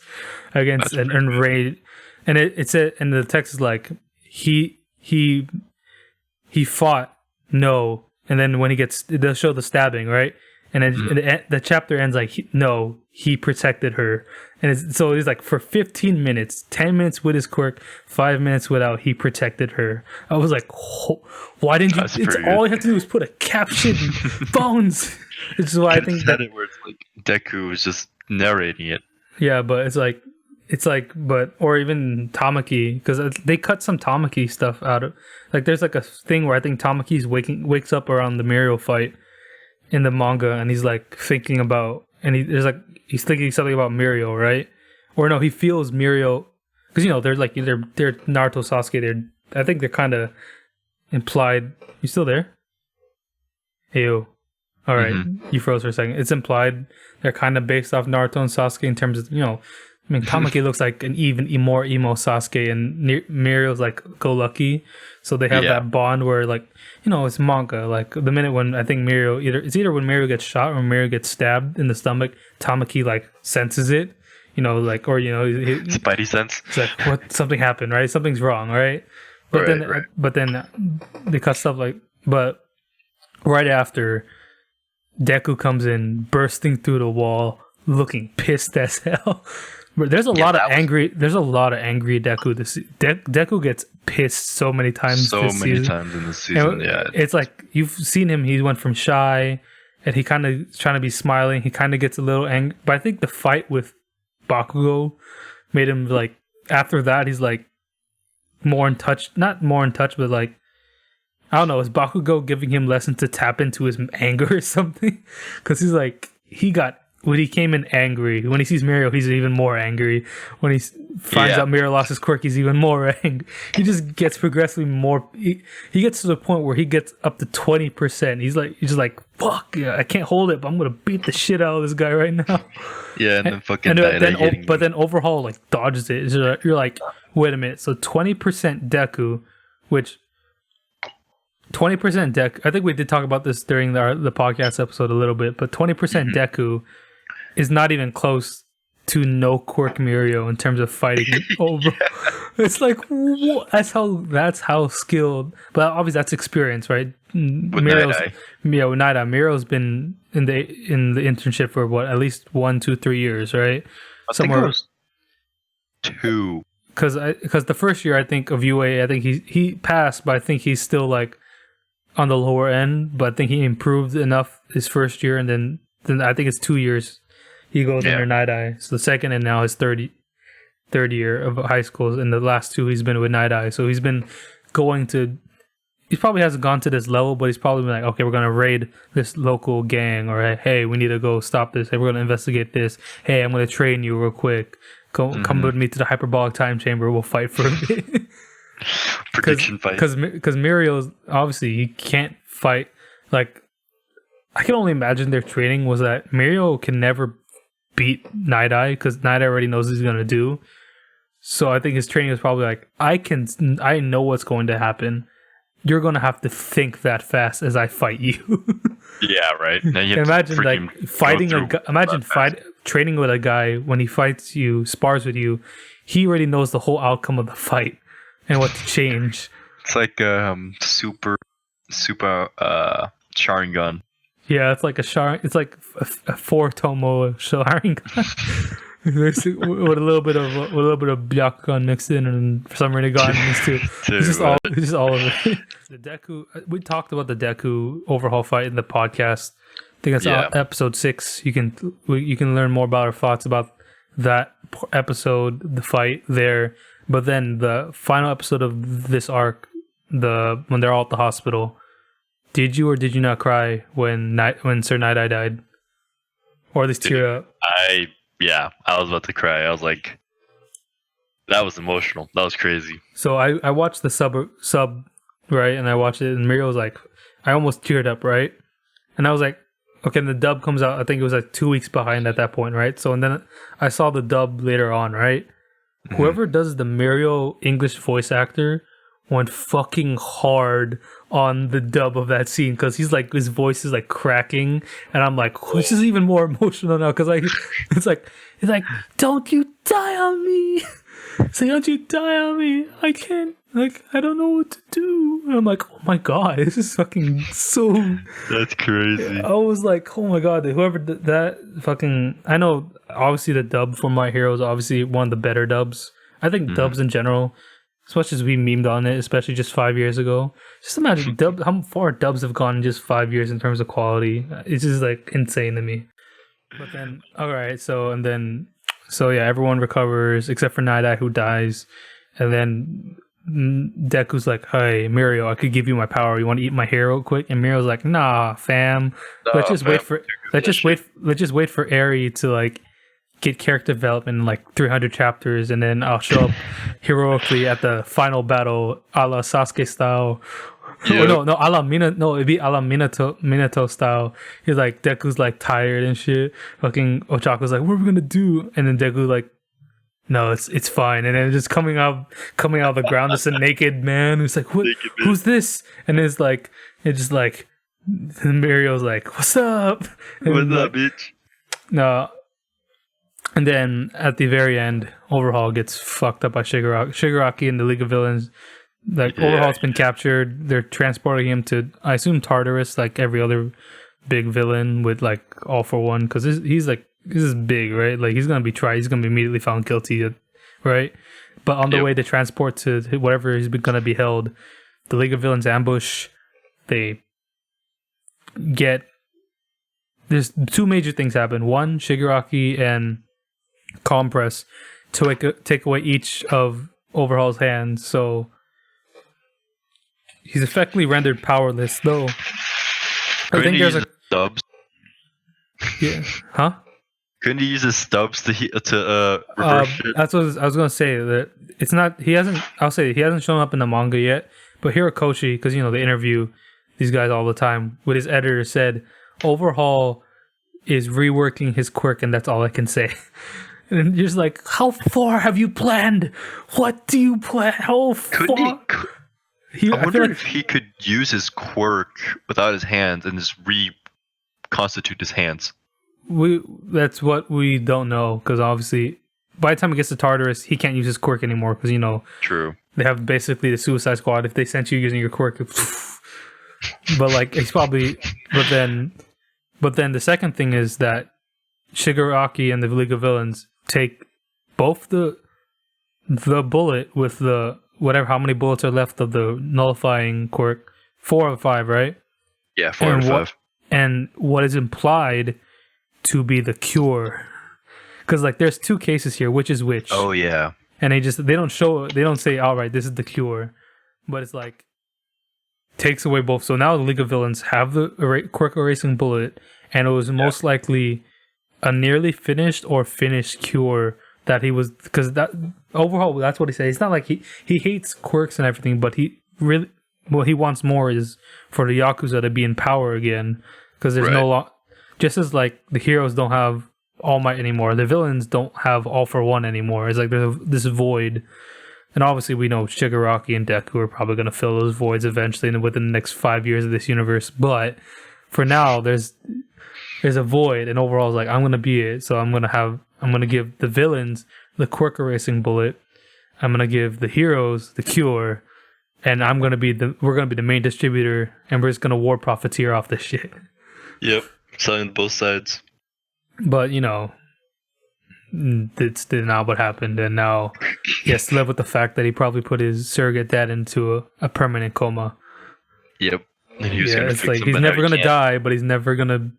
against an raid. And it said, and the text is like, he fought, no, and then when they'll show the stabbing, right? And then the chapter ends like, he protected her. And so it's like for 15 minutes, 10 minutes with his quirk, 5 minutes without, he protected her. I was like, why didn't you? It's all you have to do is put a caption, Bones. Which is why I think that it where it's like Deku is just narrating it. Yeah, but or even Tamaki, because they cut some Tamaki stuff out of, like, there's like a thing where I think Tamaki's wakes up around the Mirio fight in the manga, and he's like thinking about, and he's thinking something about Mirio, right? Or no, he feels Mirio, because they're like they're Naruto, Sasuke. I think they're kind of implied. You still there? Heyo. All right, You froze for a second. It's implied they're kind of based off Naruto and Sasuke in terms of I mean, Tamaki looks like an even more emo Sasuke, and Mirio's like go lucky, so they have that bond where like it's manga. Like the minute when I think Mirio either when Mirio gets shot or Mirio gets stabbed in the stomach, Tamaki like senses it, Spidey sense. It's like something happened, right? Something's wrong, right? But then they cut stuff like, but right after Deku comes in, bursting through the wall, looking pissed as hell. There's a lot of angry Deku this season. Deku gets pissed so many times in this season. It's like you've seen him. He went from shy, and he kind of trying to be smiling. He kind of gets a little angry. But I think the fight with Bakugo made him like. After that, he's like more in touch. Not more in touch, but like I don't know. Is Bakugo giving him lessons to tap into his anger or something? Because he's like when he came in angry, when he sees Mirio, he's even more angry. When he finds out Mirio lost his quirk, he's even more angry. He just gets progressively more. He gets to the point where he gets up to 20%. He's just like, fuck, yeah, I can't hold it, but I'm gonna beat the shit out of this guy right now. Yeah, and then fucking. But then Overhaul like dodges it. You're like, wait a minute. So 20% Deku, which 20% Deku. I think we did talk about this during the podcast episode a little bit, but 20% Deku is not even close to no quirk Mirio in terms of fighting over. It's like that's how skilled. But obviously that's experience, right? Mirio's been in the internship for at least 1, 2, 3 years, right? I think it was 2. Because the first year I think of UA, I think he passed, but I think he's still like on the lower end. But I think he improved enough his first year, and then I think it's 2 years. He goes under Night Eye. So the second and now his third year of high school. And the last 2 he's been with Night Eye. So he's been going to he probably hasn't gone to this level, but he's probably been like, okay, we're gonna raid this local gang, or hey, we need to go stop this. Hey, we're gonna investigate this. Hey, I'm gonna train you real quick. Come with me to the hyperbolic time chamber. We'll fight for a bit. Prediction fight. Because Muriel's obviously he can't fight. Like, I can only imagine their training was that Muriel can never beat Night Eye because Night Eye already knows what he's gonna do. So I think his training was probably like, I know what's going to happen. You're gonna have to think that fast as I fight you. Yeah, right. Now you have imagine to like fighting a guy. Imagine training with a guy when he fights you, spars with you. He already knows the whole outcome of the fight and what to change. It's like super Sharingan. Yeah, it's like it's like a 4-tomo Sharingan. with a little bit of Byakugan mixed in, and some Rinnegan in this too. It's just all of it. The Deku. We talked about the Deku overhaul fight in the podcast. I think that's episode 6. You can learn more about our thoughts about that episode, the fight there. But then the final episode of this arc, when they're all at the hospital, did you or did you not cry when Sir Night-Eye died, or at least tear up? Yeah, I was about to cry. I was like, that was emotional. That was crazy. So I watched the sub, right? And I watched it, and Muriel was like, I almost teared up, right? And I was like, okay, and the dub comes out, I think it was like 2 weeks behind at that point, right? So, and then I saw the dub later on, right? Mm-hmm. Whoever does the Muriel English voice actor went fucking hard on the dub of that scene, because he's like, his voice is like cracking, and I'm like, this is even more emotional now, because like it's like don't you die on me. It's like, don't you die on me. I can't, like, I don't know what to do. And I'm like, oh my god, this is fucking so... That's crazy. I was like, oh my god, whoever did that fucking... I know, obviously the dub for My Hero is obviously one of the better dubs. I think dubs in general, as much as we memed on it, especially just 5 years ago, just imagine how far dubs have gone in just 5 years in terms of quality. It's just like insane to me. But then, alright, so yeah, everyone recovers except for Night Eye, who dies. And then Deku's like, hey, Muriel, I could give you my power. You want to eat my hair real quick? And Muriel's like, nah, fam. Let's just wait for Eri to like get character development in like 300 chapters, and then I'll show up heroically at the final battle, a la Sasuke style. Yeah. It'd be a la Minato style. He's like, Deku's like tired and shit. Fucking Ochako's like, what are we gonna do? And then Deku like, no, it's fine. And then just coming out of the ground, it's a naked man who's like, what? Who's this? And it's just like, and Muriel's like, what's up? And what's up, bitch? No. And then at the very end, Overhaul gets fucked up by Shigaraki and the League of Villains. Like, Overhaul's been captured. They're transporting him to, I assume, Tartarus, like every other big villain with like All for One, because this is big, right? Like, he's gonna be tried. He's gonna be immediately found guilty, right? But on the way to transport to whatever he's gonna be held, the League of Villains ambush. They get, there's two major things happen. One, Shigaraki and Compress to take away each of Overhaul's hands, so he's effectively rendered powerless. Though I think there's stubs. Yeah, huh? Couldn't he use his stubs to reverse it? That's what I was gonna say. That it's not. He hasn't. I'll say he hasn't shown up in the manga yet. But Hirokoshi, because they interview these guys all the time, with his editor said Overhaul is reworking his quirk, and that's all I can say. And you're just like, how far have you planned? What do you plan? How far? I wonder if he could use his quirk without his hands and just reconstitute his hands. That's what we don't know, because obviously by the time he gets to Tartarus, he can't use his quirk anymore, because True. They have basically the Suicide Squad. If they sent you using your quirk, but like it's probably. But then the second thing is that Shigaraki and the League of Villains take both the bullet with the whatever, how many bullets are left of the nullifying quirk, 4 of 5, right? Yeah, 4 of 5. And what is implied to be the cure, because like there's 2 cases here, which is which. Oh yeah. And they don't say, all right, this is the cure, but it's like takes away both. So now the League of Villains have the Quirk Erasing Bullet, and it was most likely a nearly finished or finished cure that he was, because that Overhaul, that's what he said. It's not like he hates quirks and everything, but he really, what he wants more is for the Yakuza to be in power again, because there's just as like the heroes don't have All Might anymore, the villains don't have All for One anymore. It's like there's this void. And obviously we know Shigaraki and Deku are probably going to fill those voids eventually within the next 5 years of this universe. But for now, there's a void, and Overhaul's like, I'm going to be it. So I'm going to give the villains the Quirk Erasing Bullet. I'm going to give the heroes the cure. And we're going to be the main distributor, and we're just going to war profiteer off this shit. Yep. Selling both sides. But, it's not what happened, and now he has to live with the fact that he probably put his surrogate dad into a permanent coma. Yep. And it's like he's never gonna die, but he's never gonna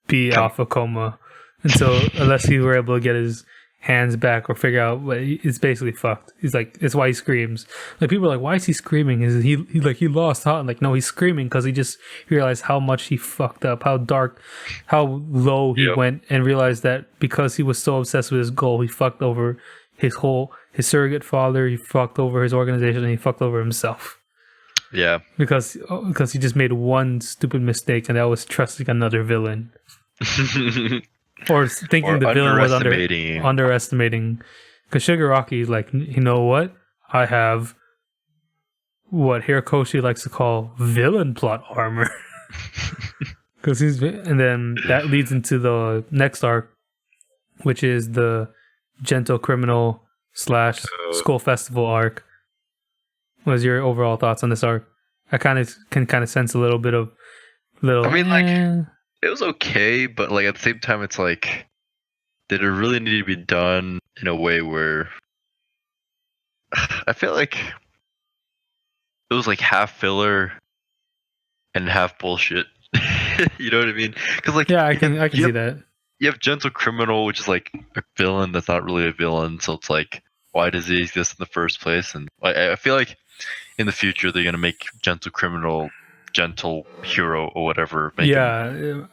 be off a coma unless he were able to get his hands back or figure out. It's basically fucked. He's like, it's why he screams. Like, people are like, why is he screaming? Is he lost heart? Like, no, he's screaming because he just realized how much he fucked up, how dark, how low he went, and realized that because he was so obsessed with his goal, he fucked over his surrogate father, he fucked over his organization, and he fucked over himself. Yeah. Because he just made one stupid mistake, and that was trusting another villain. Or thinking the villain was underestimating. Because Shigaraki is like, you know what? I have what Hirokoshi likes to call villain plot armor. And then that leads into the next arc, which is the Gentle Criminal / School Festival arc. What was your overall thoughts on this arc? I can sense a little bit of it was okay, but like at the same time, it's like, did it really need to be done in a way where I feel like it was like half filler and half bullshit. You know what I mean? Because like, I can see that. You have Gentle Criminal, which is like a villain that's not really a villain, so it's like, why does he exist in the first place? And I feel like in the future they're gonna make Gentle Criminal Gentle Hero or whatever. I mean,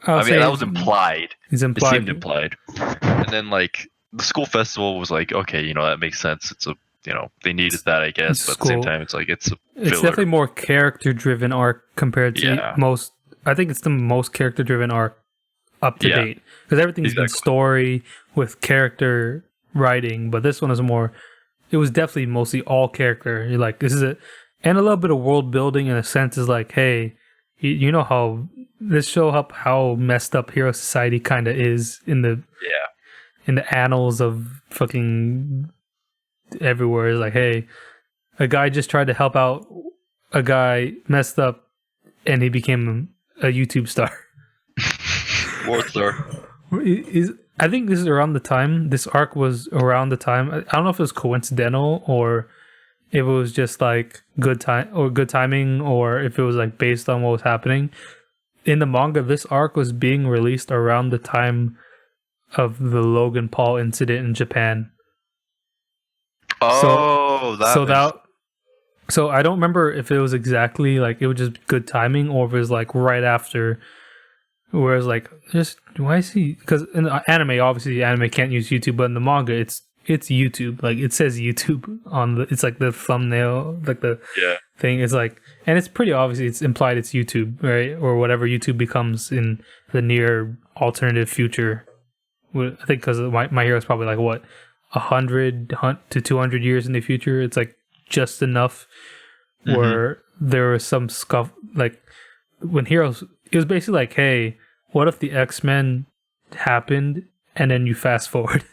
that was implied. It seemed implied. And then like the school festival was like, okay, that makes sense. It's they needed that, I guess. But at the same time, it's like it's a filler. It's definitely more character driven arc compared to most. I think it's the most character driven arc up to date, because everything's been story with character writing, but this one is more. It was definitely mostly all character. You're like, this is it. And a little bit of world building in a sense is like, hey, you know how this show up how messed up Hero Society kind of is in the annals of fucking everywhere. It's like, hey, a guy just tried to help out a guy, messed up, and he became a YouTube star. Fourth star. I think this is around the time. This arc was around the time. I don't know if it was coincidental or if it was just like good timing, or if it was like based on what was happening. In the manga, this arc was being released around the time of the Logan Paul incident in Japan. Oh, so I don't remember if it was exactly like it was just good timing, or if it was like right after. Whereas like, just why is he? Because in the anime, obviously the anime can't use YouTube, but in the manga, it's YouTube. Like, it says YouTube on it's like the thumbnail, like the thing. It's like, and it's pretty obviously it's implied it's YouTube, right? Or whatever YouTube becomes in the near alternative future. I think because my hero is probably like what 100 to 200 years in the future. It's like just enough where there was some scuff. Like when Heroes, it was basically like, hey, what if the X-Men happened and then you fast forward?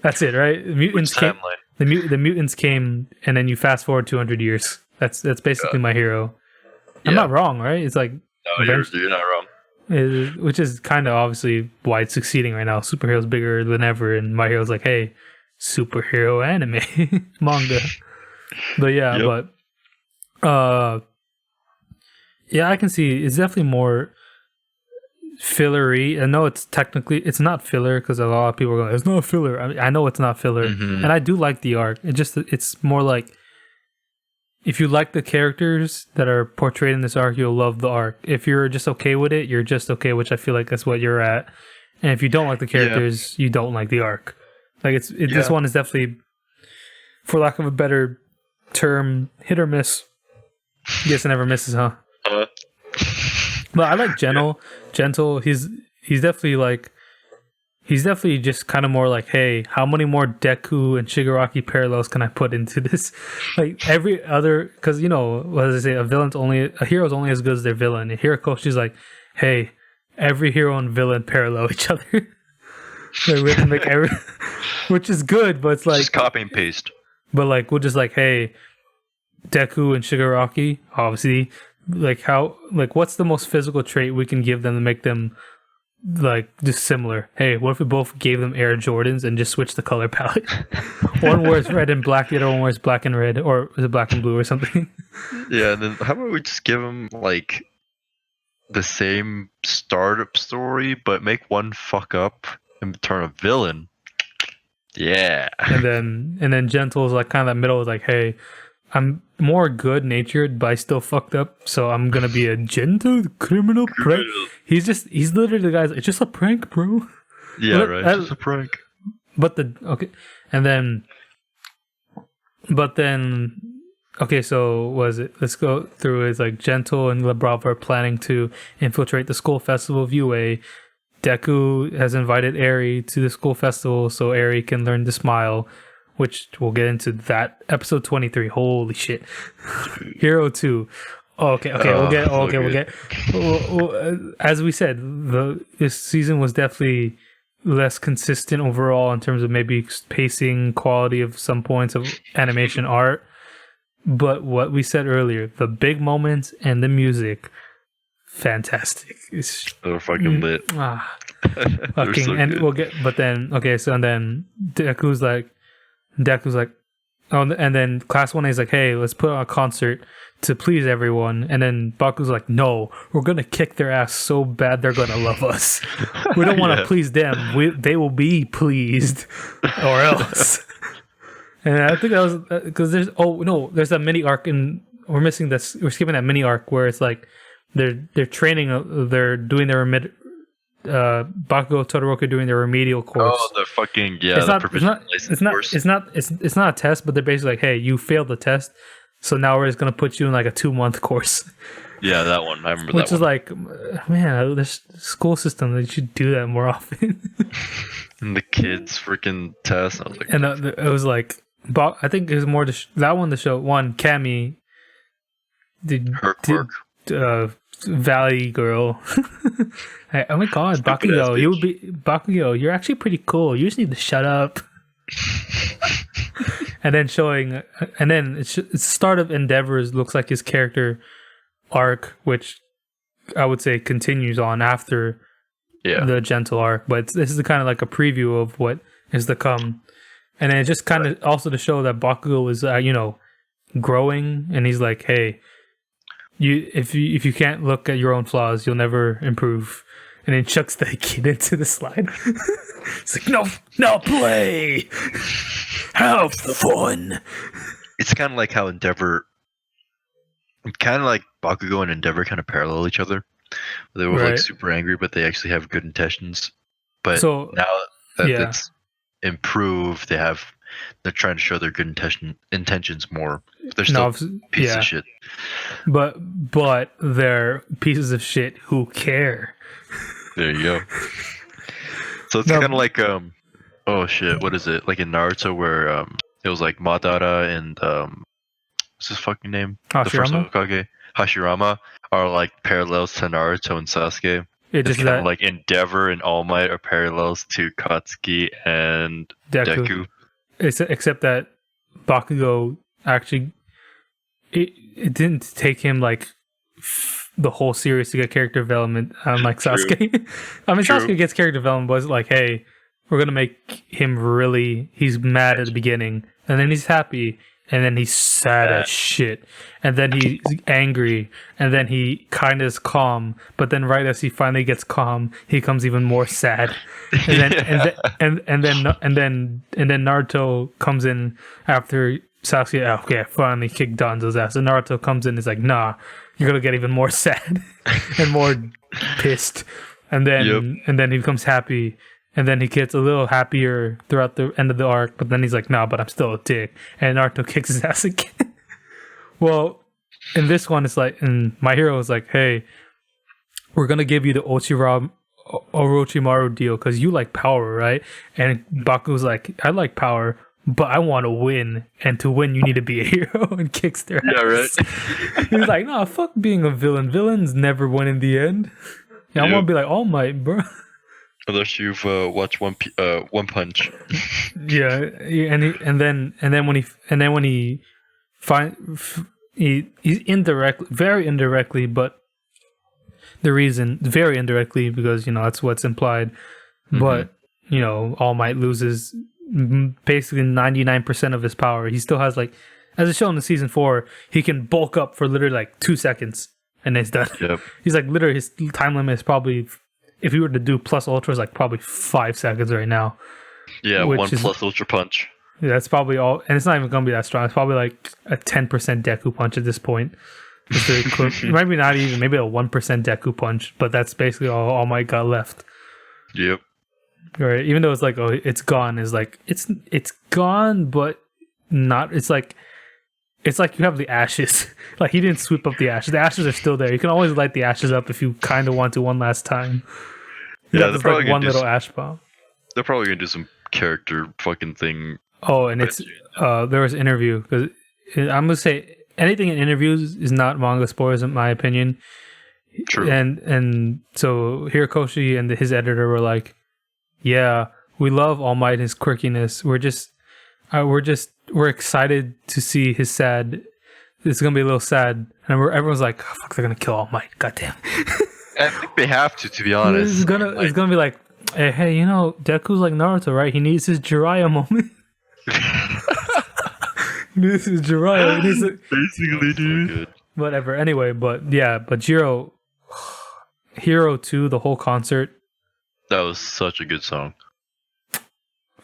That's it, right? The mutants came. The mutants came, and then you fast forward 200 years. That's basically my hero. I'm not wrong, right? It's like, no, you're not wrong. Which is kind of obviously why it's succeeding right now. Superhero's bigger than ever, and my hero's like, hey, superhero anime manga. But I can see it's definitely more fillery. I know it's not filler, because a lot of people are going, it's not filler. I know it's not filler, and I do like the arc. It's more like if you like the characters that are portrayed in this arc, you'll love the arc. If you're just okay with it, you're just okay, which I feel like that's what you're at. And if you don't like the characters, you don't like the arc. Like this one is definitely, for lack of a better term, hit or miss. Guess it never misses, huh? But I like Gentle. Gentle. He's definitely just kind of more like, hey, how many more Deku and Shigaraki parallels can I put into this? Like every other, because what does it say? A hero's only as good as their villain. And Hirokoshi's like, hey, every hero and villain parallel each other. Like we have to make which is good, but it's like just copy and paste. But like we're just like, hey, Deku and Shigaraki, obviously, what's the most physical trait we can give them to make them like just similar? Hey, what if we both gave them Air Jordans and just switched the color palette? One wears red and black, the other one wears black and red, or is it black and blue or something? Yeah, and then how about we just give them like the same startup story, but make one fuck up and turn a villain. Yeah. And then Gentle is like kind of that middle, is like, hey, I'm more good natured, but I still fucked up, so I'm gonna be a gentle criminal prank. He's literally the guy's. It's just a prank, bro. Yeah, right. It's just a prank. But then, okay. So was it? Let's go through. It's like Gentle and Labrava are planning to infiltrate the school festival of UA. Deku has invited Eri to the school festival so Eri can learn to smile, which we'll get into that. Episode 23. Holy shit. Hero 2. Okay. We'll get. As we said, this season was definitely less consistent overall in terms of maybe pacing, quality of some points of animation, art. But what we said earlier, the big moments and the music, fantastic. They're fucking lit. Fucking, so and good. we'll get. But then, okay, so and then Deku's like, oh, and then Class 1A is like, hey, let's put on a concert to please everyone. And then Baku's like, no, we're gonna kick their ass so bad they're gonna love us. We don't want to please them. They will be pleased, or else. And I think that was because there's that mini arc, and we're skipping that mini arc where it's like they're training, they're doing their Bakugo Todoroki doing their remedial course. Oh, the fucking it's not a test, but they're basically like, hey, you failed the test, so now we're just gonna put you in like a 2-month course. Yeah, that one. I remember Which that is one. like, man, this school system, they should do that more often. And the kids freaking test. I was like, and it was like, I think it was more that one to show one Cammy, her quirk. Valley girl. Hey, oh my god, Bakugo, you're actually pretty cool. You just need to shut up. And then it's the start of Endeavor's, looks like his character arc, which I would say continues on after the Gentle arc, but this is kind of like a preview of what is to come. And then it just kind of also to show that Bakugo is growing, and he's like, hey, if you can't look at your own flaws, you'll never improve. And then chucks that kid into the slide. It's like, no, play, have fun. It's kind of like how Endeavor, kind of like Bakugo and Endeavor kind of parallel each other. They were like super angry, but they actually have good intentions. But now that it's improved, they're trying to show their good intentions more. But they're still pieces of shit. But they're pieces of shit who care. There you go. So it's kind of like oh shit, what is it? Like in Naruto where it was like Madara and what's his fucking name? Hashirama? The first Hokage. Hashirama are like parallels to Naruto and Sasuke. It's kind of like Endeavor and All Might are parallels to Katsuki and Deku. Except that Bakugo actually, it didn't take him like the whole series to get character development, unlike Sasuke. I mean, Sasuke gets character development, but it's like, hey, we're gonna make him he's mad at the beginning, and then he's happy, and then he's sad as shit, and then he's angry, and then he kind of is calm, but then right as he finally gets calm, he becomes even more sad, and then Naruto comes in after Sasuke, okay, finally kicked Danzo's ass. And Naruto comes in and is like, nah, you're gonna get even more sad and more pissed. And then he becomes happy. And then he gets a little happier throughout the end of the arc. But then he's like, nah, but I'm still a dick. And Naruto kicks his ass again. Well, in this one, it's like, and My Hero is like, hey, we're gonna give you the Orochimaru deal because you like power, right? And Baku's like, I like power, but I want to win, and to win you need to be a hero, and kicks their ass. Right. He's like, nah, fuck being a villain. Villains never win in the end. Yeah, I want to be like All Might, bro. Unless you've watched One Punch. Yeah, and then when he he's very indirectly, but the reason very indirectly because that's what's implied. Mm-hmm. But All Might loses basically 99% of his power. He still has as it's shown in season 4, he can bulk up for literally 2 seconds and it's done. Yep. He's literally his time limit is probably, if he were to do plus ultra, is probably 5 seconds right now. Yeah, one plus ultra punch. Yeah, that's probably all, and it's not even gonna be that strong. It's probably a 10% Deku punch at this point. Maybe not even, maybe a 1% Deku punch, but that's basically all Might got left. Yep. Right, even though it's it's gone, it's gone, but not. It's like you have the ashes. He didn't sweep up the ashes. The ashes are still there. You can always light the ashes up if you kind of want to one last time. Yeah, they're probably one little ash bomb. They're probably gonna do some character fucking thing. Oh, and it's there was an interview because I'm gonna say anything in interviews is not manga spoilers in my opinion. True. And so Hirokoshi and his editor were like, yeah, we love All Might and his quirkiness. We're excited to see his sad. It's gonna be a little sad, and everyone's like, oh, "Fuck, they're gonna kill All Might." Goddamn. I think they have to be honest. It's gonna be like, hey, Deku's like Naruto, right? He needs his Jiraiya moment. This is Jiraiya. Basically, dude. Whatever. Anyway, but Hero 2, the whole concert. That was such a good song.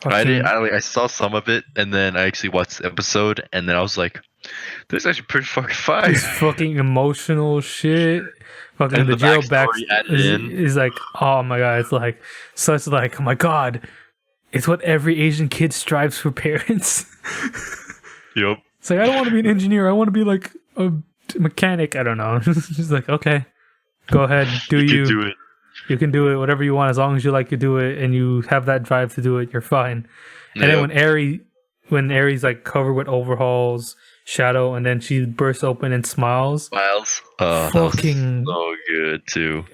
I saw some of it, and then I actually watched the episode, and then I was like, "This is actually pretty fucking fire." It's fucking emotional shit. Fucking and the Jiro back is like, oh my god, it's such oh my god, it's what every Asian kid strives for parents. Yep. It's I don't want to be an engineer. I want to be a mechanic. I don't know. She's like, okay, go ahead, do you. Can do it. You can do it, whatever you want, as long as you like to do it and you have that drive to do it, you're fine. And then when Aries covered with Overhaul's shadow, and then she bursts open and smiles. Fucking so good too.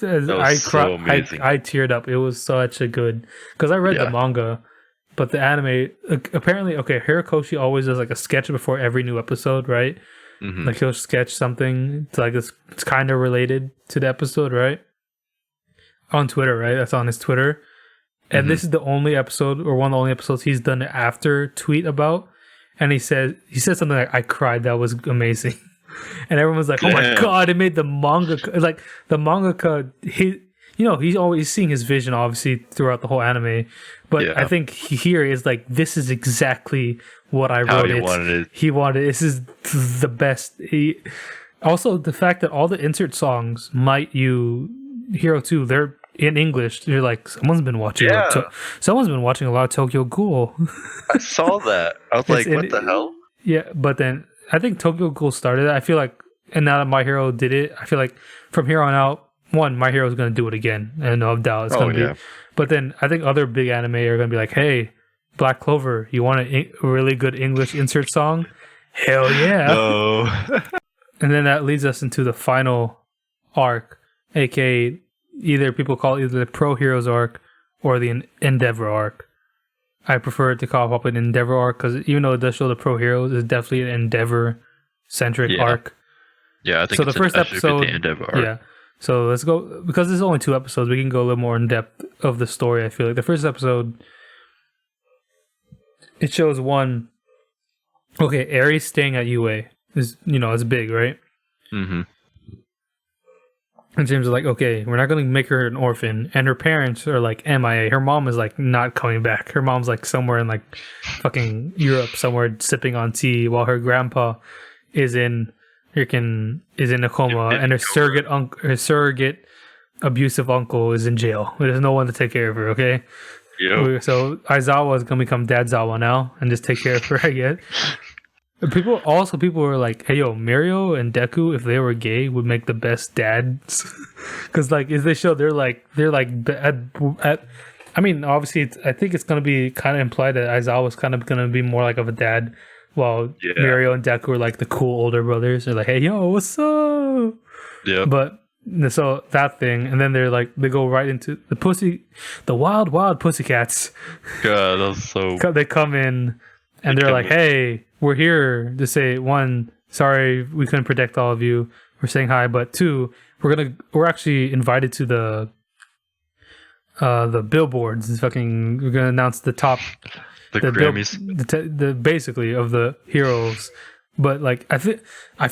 I amazing. I teared up. It was such a good, because I read the manga, but the anime apparently Hirokoshi always does a sketch before every new episode, right? Mm-hmm. He'll sketch something it's kind of related to the episode, right? On Twitter, right? That's on his Twitter. And this is the only episode, or one of the only episodes he's done an after tweet about. And he said something like, I cried, that was amazing. And everyone was like, oh my god, it made the mangaka, the mangaka, he's always seeing his vision, obviously, throughout the whole anime. But I think here is this is exactly what I wrote. He wanted it. This is the best. Also, the fact that all the insert songs, Hero 2, they're in English. They're someone's been watching a lot of Tokyo Ghoul. I saw that. I was like, what the hell? Yeah, but then I think Tokyo Ghoul started it. I feel and now that My Hero did it, I feel from here on out, My Hero is going to do it again, and no doubt it's going to be. But then I think other big anime are going to be like, hey, Black Clover, you want a really good English insert song? Hell yeah. No. And then that leads us into the final arc, aka either people call it either the Pro Heroes arc or the Endeavor arc. I prefer to call it an Endeavor arc because even though it does show the Pro Heroes, it's definitely an Endeavor centric arc. Yeah, I think so. The first episode, the Endeavor arc. Yeah. So let's go, because there's only 2 episodes. We can go a little more in depth of the story. I feel like the first episode, it shows Aries staying at UA is it's big, right? Mm-hmm. And James is like, okay, we're not going to make her an orphan. And her parents are like MIA. Her mom is like not coming back. Her mom's like somewhere in like fucking Europe, somewhere sipping on tea, while her grandpa is in a coma, and her surrogate abusive uncle is in jail. There's no one to take care of her. Okay. Yep. So Aizawa is gonna become Dad Zawa now and just take care of her. I guess. People were like, "Hey, yo, Mirio and Deku, if they were gay, would make the best dads." Because like, as they show, they're like at I mean, obviously, I think it's gonna be kind of implied that Aizawa's kind of gonna be more like of a dad, while Mirio and Deku are like the cool older brothers. They're like, "Hey, yo, what's up?" Yeah. But so that thing, and then they're like, they go right into the wild pussycats. God, that was so. They come in, and they're like, "Hey, we're here to say, one, sorry we couldn't protect all of you. We're saying hi, but two, we're actually invited to the billboards. We're gonna announce the top, the Grammys, the basically of the heroes." But like, I feel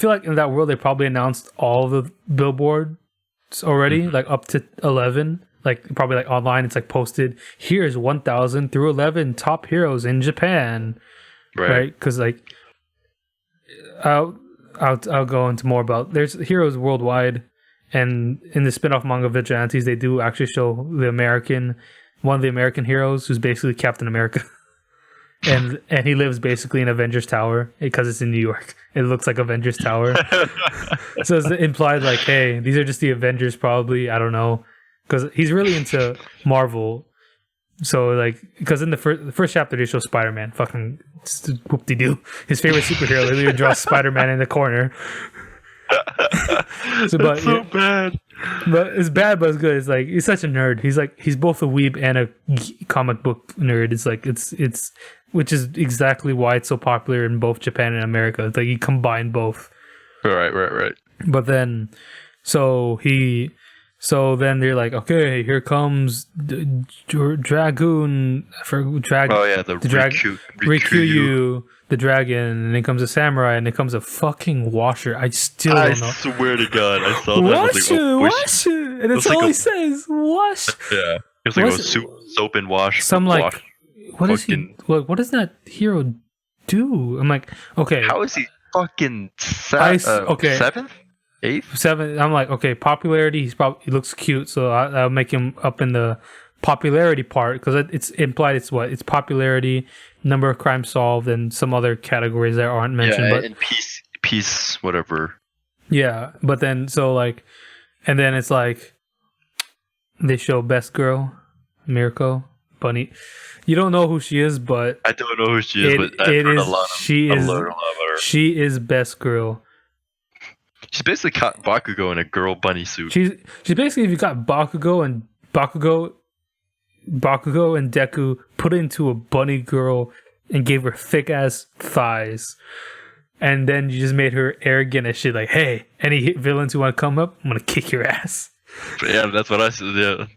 like in that world they probably announced all the billboards already, like up to 11. Like probably like online, it's like posted. Here's 1,000 through 11 top heroes in Japan, right? Because like, I'll go into more about. There's heroes worldwide, and in the spin-off manga Vigilantes, they do actually show one of the American heroes, who's basically Captain America. And he lives basically in Avengers Tower because it's in New York. It looks like Avengers Tower. So it's implied like, hey, these are just the Avengers probably. I don't know. Because he's really into Marvel. So like, because in the first chapter they show Spider-Man. Fucking whoop-de-doo. His favorite superhero literally draws Spider-Man in the corner. That's so bad. But it's bad, but it's good. It's like, he's such a nerd. He's both a weeb and a comic book nerd. It's like, it's which is exactly why it's so popular in both Japan and America. It's like you combine both. Right. But then, so then they're like, okay, here comes Dragoon. Oh yeah, the Rikyu, the dragon, and then comes a samurai, and then comes a fucking washer. I still don't know. I swear to God, I saw that. Washer, and it's all he says. Wash. Yeah, it's like soap and wash. Some like, what is he? What does that hero do? I'm like, okay, how is he fucking seventh? 8th? 7. I'm like, okay, popularity. He looks cute, so I'll make him up in the popularity part, because it's implied. It's popularity, number of crimes solved, and some other categories that aren't mentioned. Yeah, and peace, whatever. Yeah, but then and then it's like they show best girl, Mirko Bunny. You don't know who she is, but I don't know who she is. But I've heard a lot of her. She is best girl. She's basically caught Bakugo in a girl bunny suit. She's basically, if you got Bakugo and Deku put into a bunny girl and gave her thick ass thighs, and then you just made her arrogant as shit. Like, hey, any villains who want to come up, I'm gonna kick your ass. But yeah, that's what I said. Yeah.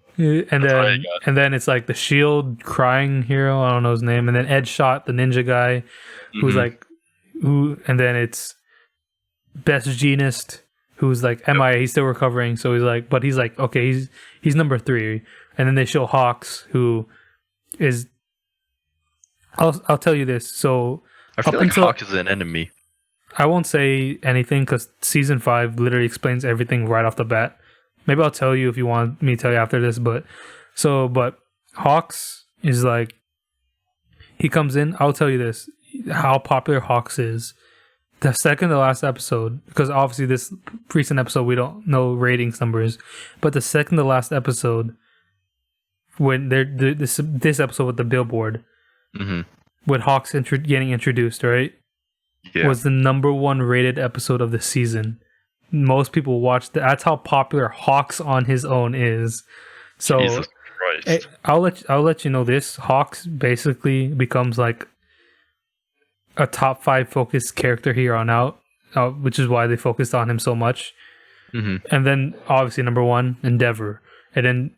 And then it's like the Shield crying hero. I don't know his name. And then Ed Shot, the ninja guy, who's and then it's Best Genist, who's like MIA. He's still recovering, so he's like, okay, he's number 3. And then they show Hawks, who is, I'll tell you this. So I feel like Hawks is an enemy. I won't say anything because season 5 literally explains everything right off the bat. Maybe I'll tell you if you want me to tell you after this. But Hawks is like, he comes in. I'll tell you this: how popular Hawks is. The second to last episode, because obviously this recent episode we don't know ratings numbers, but the second to last episode, when this episode with the billboard, with Hawks getting introduced, right, was the number 1 rated episode of the season. Most people watched. That's how popular Hawks on his own is. So Jesus Christ. I'll let you know this. Hawks basically becomes like a top 5 focused character here on out, which is why they focused on him so much. And then obviously number 1, Endeavor, and then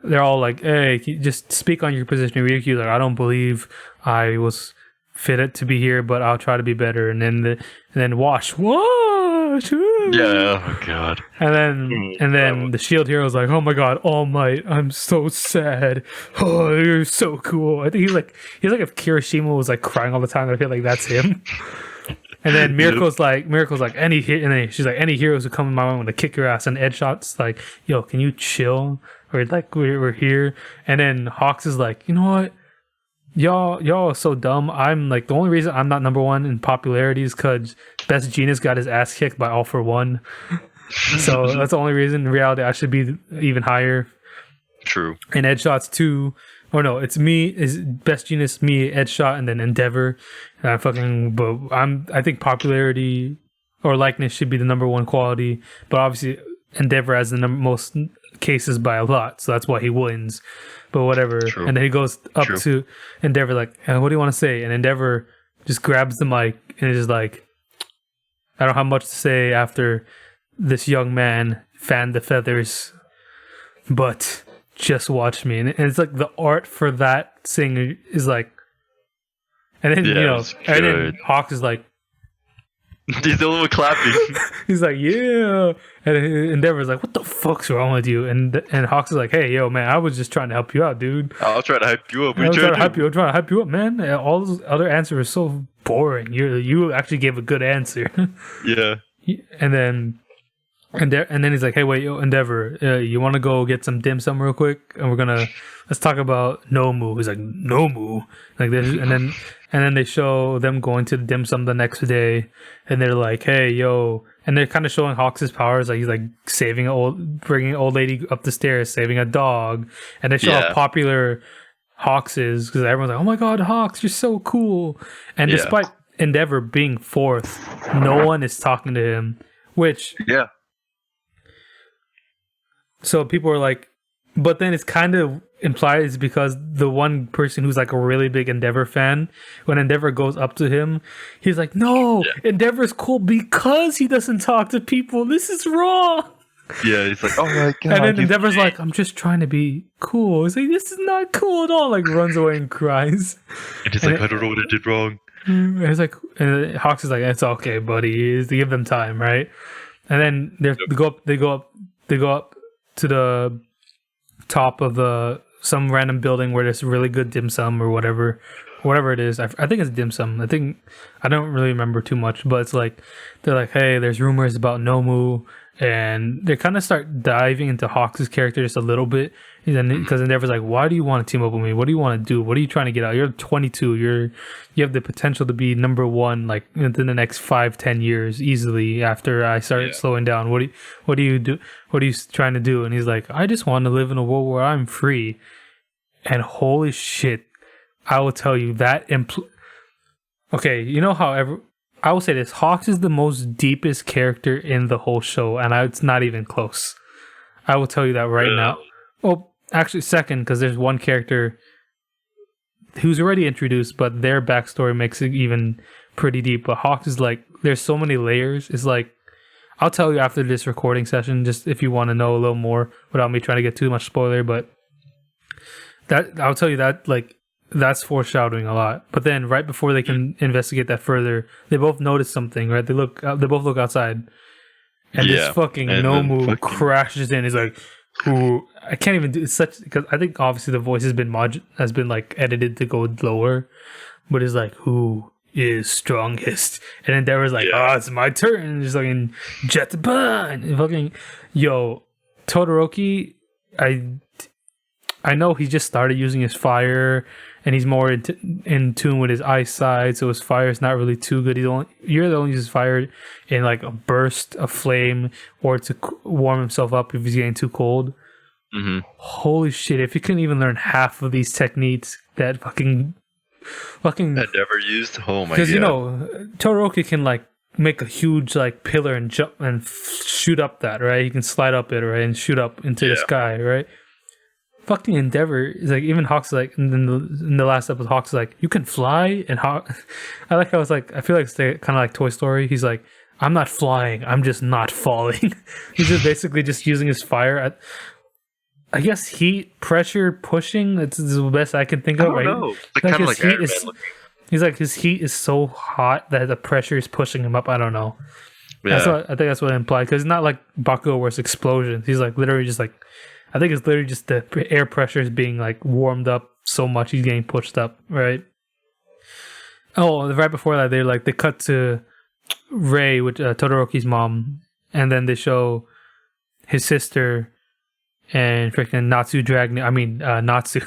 they're all like, hey, just speak on your position. Ryukyu's like, I don't believe I was fitted to be here, but I'll try to be better. And then Wash, whoa, gosh. Woo. Yeah. Oh god. And then the Shield hero is like, oh my god, All Might, I'm so sad. Oh, you're so cool. I think he's like if Kirishima was like crying all the time, I feel like that's him. And then Miracle's like any hit, and then she's like, any heroes who come in my way, I'm gonna kick your ass. And Edshot's like, yo, can you chill? Or like we're here. And then Hawks is like, you know what? Y'all are so dumb. I'm like, the only reason I'm not number one in popularity is because Best Genius got his ass kicked by All For One. So that's the only reason. In reality, I should be even higher. True. And Edshot's two. Or no, it's me, is Best Genius, me, Edshot, and then Endeavor. And I think popularity or likeness should be the number one quality, but obviously Endeavor has the most cases by a lot, so that's why he wins. But whatever. True. And then he goes up to Endeavor like, what do you want to say? And Endeavor just grabs the mic and is just like, I don't have much to say after this young man fanned the feathers, but just watch me. And it's like the art for that singer is like, and then and then Hawk is like, he's the only one clapping. He's like, yeah. And Endeavor's like, what the fuck's wrong with you? And Hawks is like, hey, yo, man, I was just trying to help you out, dude. I was trying to hype you up. I'm trying to hype you up, man. All those other answers are so boring. You actually gave a good answer. Yeah. And then he's like, hey, wait, yo, Endeavor, you want to go get some dim sum real quick? And let's talk about Nomu. He's like, Nomu? Like this. And then they show them going to the dim sum the next day. And they're like, hey, yo. And they're kind of showing Hawks' powers. Like he's like bringing an old lady up the stairs, saving a dog. And they show how popular Hawks is. Because everyone's like, oh my God, Hawks, you're so cool. And despite Endeavor being fourth, no one is talking to him. Which... yeah. So people are like, but then it's kind of implied it's because the one person who's like a really big Endeavor fan, when Endeavor goes up to him, he's like, no, Endeavor's cool because he doesn't talk to people. This is wrong. Yeah, he's like, oh my God. And then Endeavor's like, I'm just trying to be cool. He's like, this is not cool at all. Like runs away and cries. And he's like, I don't know what I did wrong. And he's like, and Hawks is like, it's okay, buddy. They give them time, right? And then they go up to the top of some random building where there's really good dim sum or whatever it is. I think it's dim sum. I don't really remember too much, but it's like they're like, hey, there's rumors about Nomu, and they kind of start diving into Hawks' character just a little bit. Because Endeavor's like, why do you want to team up with me? What do you want to do? What are you trying to get out? You're 22. You have the potential to be number one like within the next 5-10 years easily after I start slowing down. What do you do? What are you trying to do? And he's like, I just want to live in a world where I'm free. And holy shit, I will tell you that okay, you know how I will say this, Hawks is the most deepest character in the whole show, and it's not even close. I will tell you that right now. Well, actually second, because there's one character who's already introduced, but their backstory makes it even pretty deep. But Hawks is like, there's so many layers. It's like, I'll tell you after this recording session, just if you want to know a little more without me trying to get too much spoiler, but that I'll tell you that like that's foreshadowing a lot. But then right before they can investigate that further, they both notice something, right? They both look outside, and this fucking Nomu crashes in. He's like, "Ooh, I can't even do such," because I think obviously the voice has been like edited to go lower, but it's like, "Who is strongest?" And Endeavor's like, "Oh, it's my turn." And just fucking jet burn. And fucking Todoroki, I know he just started using his fire, and he's more in tune with his eyesight, so his fire is not really too good. He only uses fire in like a burst of flame or to warm himself up if he's getting too cold. Mm-hmm. Holy shit! If he couldn't even learn half of these techniques that fucking I never used. Oh my god! Because Todoroki can like make a huge like pillar and jump and shoot up that, right? He can slide up it, right, and shoot up into the sky, right? Fucking Endeavor is like, even Hawk's like, and then in the last episode, Hawk's like, you can fly, and Hawk, I like how it's like, I feel like it's kind of like Toy Story. He's like, I'm not flying, I'm just not falling. He's just basically just using his fire. I guess heat, pressure, pushing. That's the best I can think of. I don't know. Kind of like he's like, his heat is so hot that the pressure is pushing him up. I don't know. That's what I think. That's what it implied, because it's not like Bakugo where it's explosions. He's like literally just like, I think it's literally just the air pressure is being like warmed up so much he's getting pushed up, right? Oh, right before that, they cut to Rei with Todoroki's mom, and then they show his sister and freaking Natsu dragging. I mean, Natsu.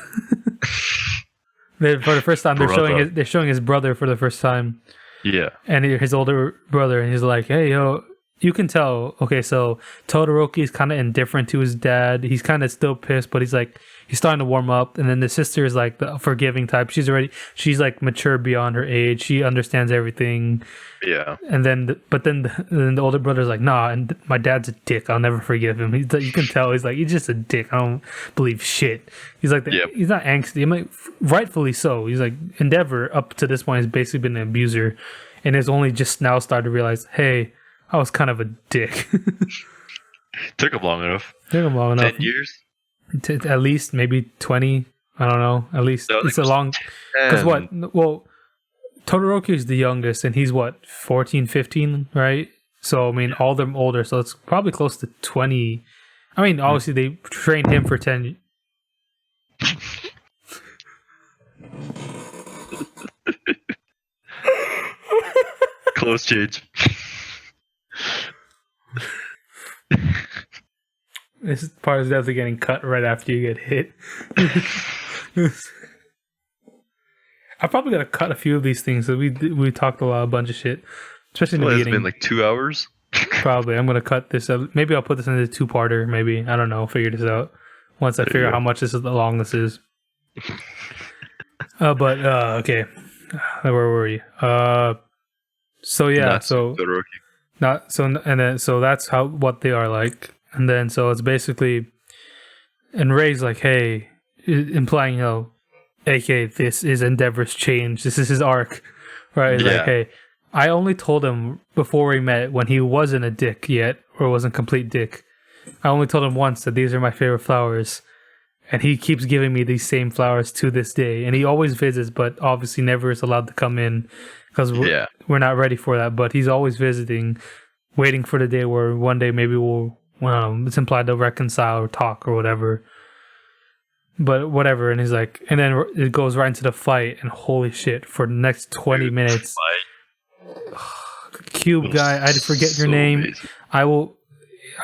For the first time, they're showing his brother for the first time. Yeah, and his older brother, and he's like, "Hey, yo." You can tell, okay, so Todoroki is kind of indifferent to his dad. He's kind of still pissed, but he's starting to warm up. And then the sister is like the forgiving type. She's like mature beyond her age. She understands everything. Yeah. And then, then the older brother's like, nah, and my dad's a dick. I'll never forgive him. You can tell he's just a dick. I don't believe shit. He's like, he's not angsty. I'm like, rightfully so. He's like, Endeavor up to this point has basically been an abuser, and has only just now started to realize, hey, I was kind of a dick. Took him long enough. 10 years? At least, maybe 20. I don't know. At least it's a long... Because what? Well, Todoroki is the youngest, and he's what? 14, 15, right? So, I mean, all of them older, so it's probably close to 20. I mean, obviously, they trained him for 10... Close change. This part is definitely getting cut right after you get hit. I'm probably gonna cut a few of these things. So we talked a bunch of shit, especially in the beginning. It's been like 2 hours. Probably. I'm gonna cut this. Maybe I'll put this into a two-parter. Maybe, I don't know. Figure this out once I figure out how much long this is. Okay. Where were we? So yeah. So that's what they are like. And then, so it's basically, and Rei's like, hey, implying, aka this is Endeavor's change. This is his arc, right? He's like, hey, I only told him before we met when he wasn't a dick yet, or wasn't complete dick. I only told him once that these are my favorite flowers. And he keeps giving me these same flowers to this day. And he always visits, but obviously never is allowed to come in because we're not ready for that. But he's always visiting, waiting for the day where one day maybe it's implied they'll reconcile or talk or whatever. But whatever. And he's like, and then it goes right into the fight. And holy shit, for the next 20 minutes. Cube guy, I forget your name. Amazing.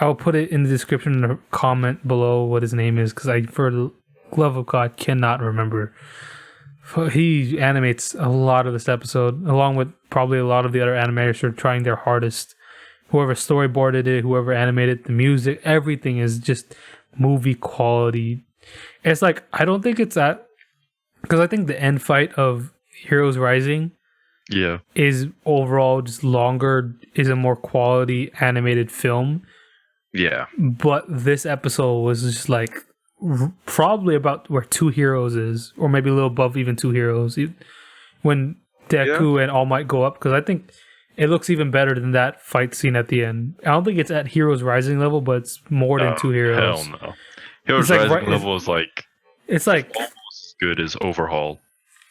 I'll put it in the description in the comment below what his name is, because I, for the love of God, cannot remember. He animates a lot of this episode, along with probably a lot of the other animators who are trying their hardest. Whoever storyboarded it, whoever animated the music, everything is just movie quality. It's like, I don't think it's that, because I think the end fight of Heroes Rising is overall just longer, is a more quality animated film. Yeah. But this episode was just like probably about where Two Heroes is, or maybe a little above even Two Heroes. When Deku and All Might go up, because I think it looks even better than that fight scene at the end. I don't think it's at Heroes Rising level, but it's more than Two Heroes. Hell no. Heroes Rising level is like... It's like... almost as good as Overhaul.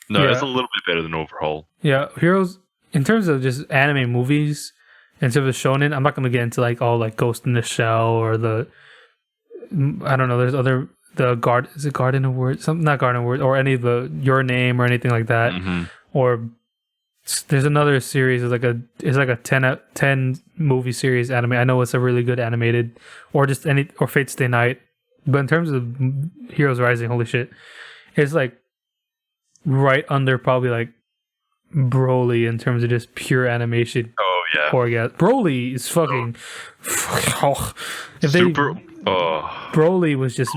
No, it's a little bit better than Overhaul. Yeah, Heroes... In terms of just anime movies... Instead of shonen, I'm not going to get into like all like Ghost in the Shell or the, I don't know, there's other, is it Garden of Words? Something, not Garden of Words, or any of the Your Name or anything like that. Mm-hmm. Or there's another series, it's like a 10 movie series anime. I know it's a really good animated, or just or Fate Stay Night. But in terms of Heroes Rising, holy shit, it's like right under probably like Broly in terms of just pure animation. Oh yeah, Broly is fucking. Broly was just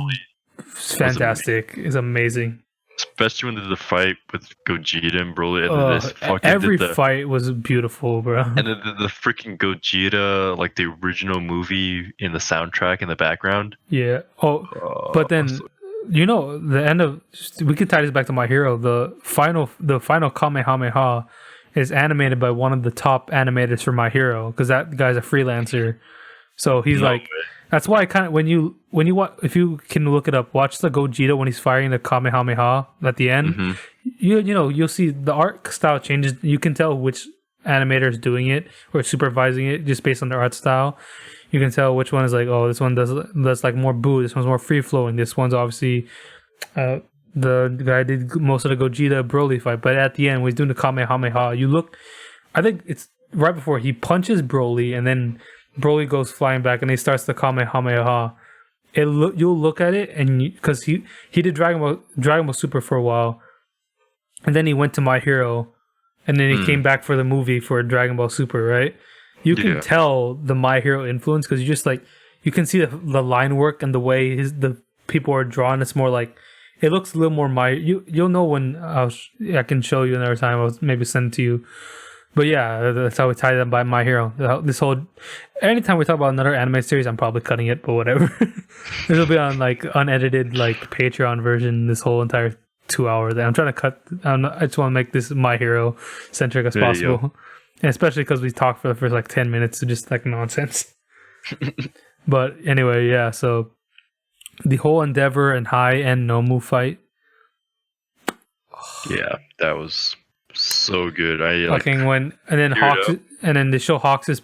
fantastic. It's amazing. Especially when there's a fight with Gogeta and Broly, and this fucking every fight was beautiful, bro. And the freaking Gogeta, like the original movie, in the soundtrack in the background. Yeah. But then. The end of, we can tie this back to My Hero. The final Kamehameha is animated by one of the top animators for My Hero, because that guy's a freelancer. So he's that's why I kind of, when you if you can look it up, watch the Gogeta when he's firing the Kamehameha at the end. Mm-hmm. You'll see the art style changes. You can tell which animators doing it or supervising it just based on their art style. You can tell which one is like, oh, this one does like more boo. This one's more free flowing. This one's obviously the guy did most of the Gogeta Broly fight, but at the end when he's doing the Kamehameha, I think it's right before he punches Broly, and then Broly goes flying back, and he starts the Kamehameha. You'll look at it, and because he did Dragon Ball Super for a while, and then he went to My Hero, and then he came back for the movie for Dragon Ball Super, right? You can tell the My Hero influence because you can see the line work and the way the people are drawn. It's more like it looks a little more you'll know when I can show you another time. I'll maybe send it to you. But yeah, that's how we tie them by My Hero. Anytime we talk about another anime series, I'm probably cutting it, but whatever. This will be on like unedited, like Patreon version. This whole entire 2 hours. I'm trying to cut. I just want to make this My Hero centric as possible, and especially because we talked for the first like 10 minutes of just like nonsense. But anyway, yeah. So the whole Endeavor and High and Nomu fight. Yeah, that was so good. And then Hawks, and then they show Hawks'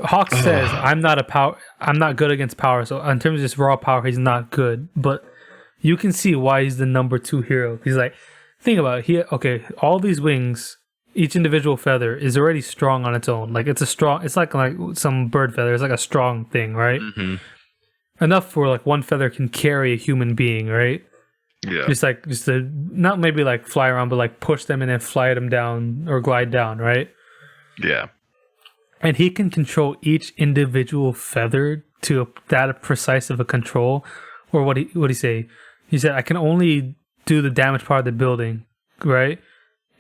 Hawks says, I'm not good against power. So in terms of just raw power, he's not good. But you can see why he's the number 2 hero. He's like, think about it. All these wings, each individual feather is already strong on its own. Like it's like some bird feather. It's like a strong thing, right? Mm-hmm. Enough for like one feather can carry a human being, right? Yeah. Just to not maybe like fly around, but like push them and then fly them down or glide down, right? Yeah. And he can control each individual feather to that precise of a control. Or what he say? He said, I can only do the damage part of the building, right?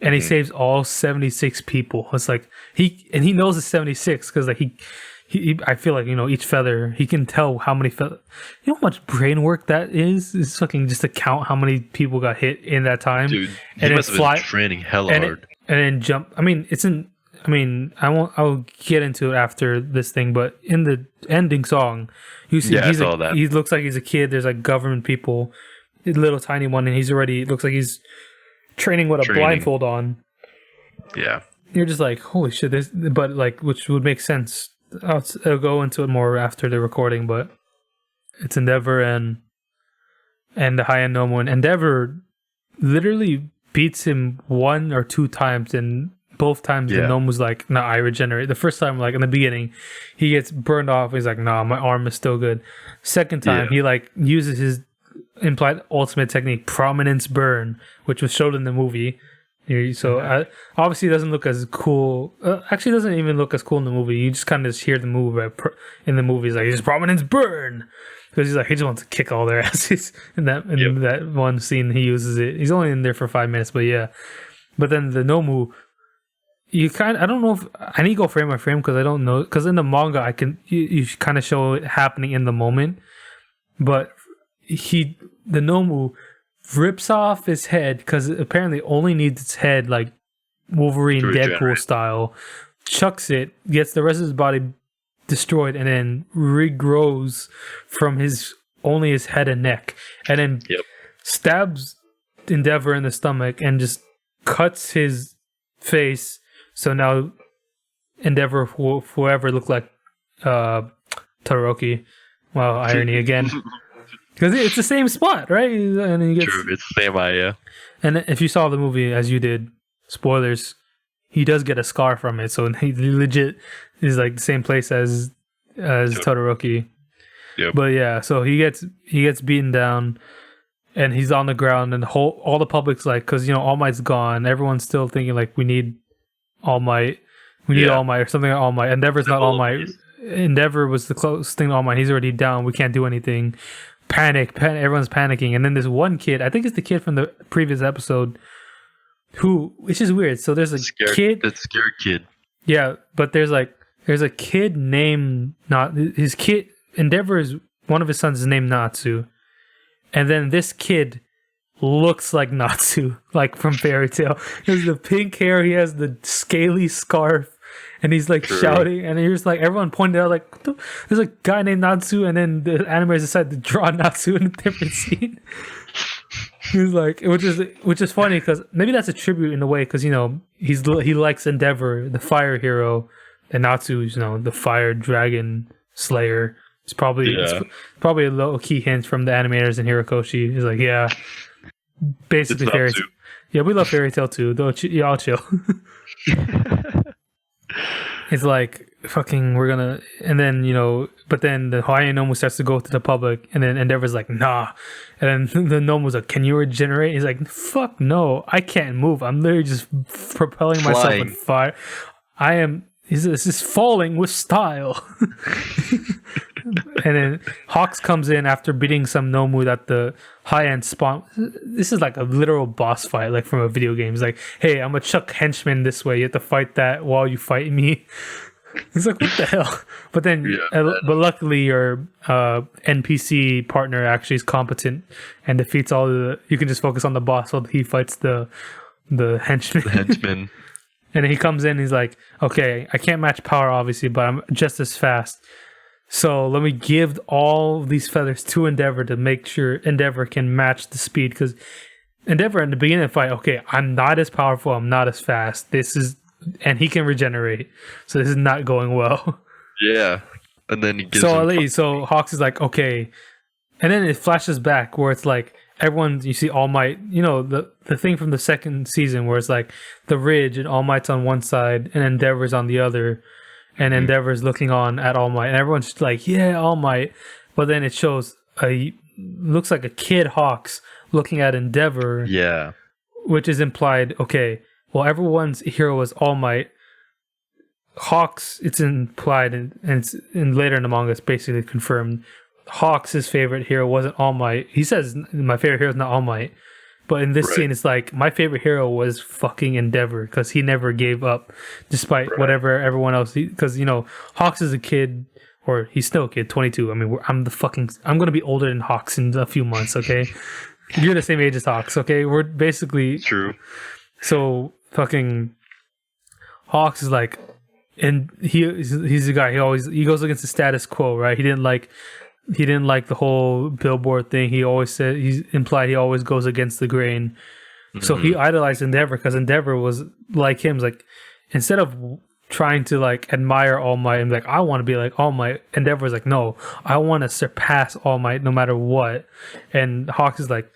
And he saves all 76 people. It's like he knows it's 76 because like he I feel like, each feather, he can tell how many feather. You know how much brain work that is? It's fucking just to count how many people got hit in that time. Dude, he must have been training hella hard. And then jump. I'll get into it after this thing, but in the ending song, you see he looks like he's a kid. There's like government people, a little tiny one, and looks like he's training with a blindfold on. Yeah. You're just like, holy shit, which would make sense. I'll go into it more after the recording, but it's Endeavor and the High End Nomu. And Endeavor literally beats him 1 or 2 times, and both times the Nomu's like, nah, I regenerate. The first time, like in the beginning, he gets burned off. He's like, nah, my arm is still good. Second time, he like uses his implied ultimate technique, Prominence Burn, which was showed in the movie. So obviously it doesn't look as cool. Actually, it doesn't even look as cool in the movie. You just kind of just hear the move in the movie. He's like, "His Prominence Burn," because he just wants to kick all their asses. In that one scene, he uses it. He's only in there for 5 minutes, but yeah. But then the Nomu, I don't know if I need to go frame by frame because I don't know. Because in the manga, you kind of show it happening in the moment, but the Nomu rips off his head because it apparently only needs its head, like Wolverine Deadpool style, chucks it, gets the rest of his body destroyed, and then regrows from only his head and neck, and then stabs Endeavor in the stomach and just cuts his face. So now Endeavor will forever look like Todoroki. Wow, irony again. Because it's the same spot, right? And he gets, true, it's the same eye, yeah. And if you saw the movie as you did, spoilers, he does get a scar from it. So he legit is like the same place as Todoroki. Yep. But yeah, so he gets beaten down, and he's on the ground, and all the public's like, because All Might's gone. Everyone's still thinking like, we need All Might. We need All Might or something like All Might. Endeavor's not All Might. Endeavor was the closest thing to All Might. He's already down. We can't do anything. Panic, everyone's panicking, and then this one kid, I think it's the kid from the previous episode, which is weird. So there's a scared kid. Yeah, but there's a kid named his kid Endeavor is one of his sons is named Natsu, and then this kid looks like Natsu, like from Fairy Tail. He has the pink hair, he has the scaly scarf. And he's like shouting, and you're just like, everyone pointed out like, there's a guy named Natsu, and then the animators decided to draw Natsu in a different scene. He's like, which is funny because maybe that's a tribute in a way, because he likes Endeavor, the fire hero, and Natsu's, the fire dragon slayer. It's probably a low key hint from the animators in Hirokoshi. He's like, yeah, basically fairy. Yeah, we love Fairy Tail too. Though y'all chill. It's like fucking we're gonna, and then but then the Hawaiian Nomu starts to go to the public, and then Endeavor's like, nah, and then the Nomu's like, can you regenerate? He's like, fuck no, I can't move. I'm literally just propelling myself with fire. This is falling with style. And then Hawks comes in after beating some Nomu that the high-end spawn. This is like a literal boss fight, like from a video game. He's like, hey, I'm gonna chuck henchmen this way. You have to fight that while you fight me. He's like, what the hell? But then, but luckily your NPC partner actually is competent and defeats all you can just focus on the boss while he fights the henchmen. And then he comes in and he's like, okay, I can't match power obviously, but I'm just as fast. So let me give all these feathers to Endeavor to make sure Endeavor can match the speed. Because Endeavor in the beginning of the fight, okay, I'm not as powerful, I'm not as fast. And he can regenerate. So this is not going well. Yeah. And then he gives so Hawks is like, okay. And then it flashes back where it's like everyone, you see All Might, the thing from the second season where it's like the Ridge and All Might's on one side and Endeavor's on the other. And Endeavor's looking on at All Might, and everyone's just like, "Yeah, All Might." But then it shows looks like a kid Hawks looking at Endeavor, which is implied. Okay, well, everyone's hero was All Might. Hawks, it's implied, and it's later in the manga, it's basically confirmed. Hawks' favorite hero wasn't All Might. He says, "My favorite hero is not All Might." But in this scene, it's like, my favorite hero was fucking Endeavor because he never gave up despite whatever everyone else. Because, Hawks is a kid, or he's still a kid, 22. I mean, I'm going to be older than Hawks in a few months, okay? You're the same age as Hawks, okay? We're basically... True. So, fucking... Hawks is like... And he's the guy, he goes against the status quo, right? He didn't like the whole billboard thing. He always said, he's implied he always goes against the grain. So he idolized Endeavor because Endeavor was like him. Like, instead of trying to like admire All Might and like, I want to be like All Might, Endeavor was like, no, I want to surpass All Might no matter what. And Hawks is like,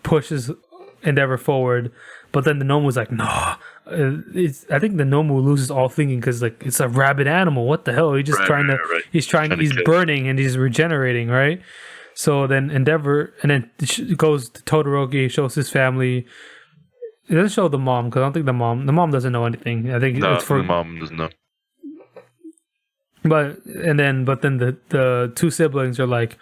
pushes Endeavor forward. But then the Nomu was like, no. I think the Nomu loses all thinking because like it's a rabid animal. What the hell? He's just he's burning and he's regenerating, right? So then Endeavor, and then it goes to Todoroki, shows his family. It doesn't show the mom because I don't think the mom doesn't know anything. I think it's for the mom doesn't know. But then the two siblings are like,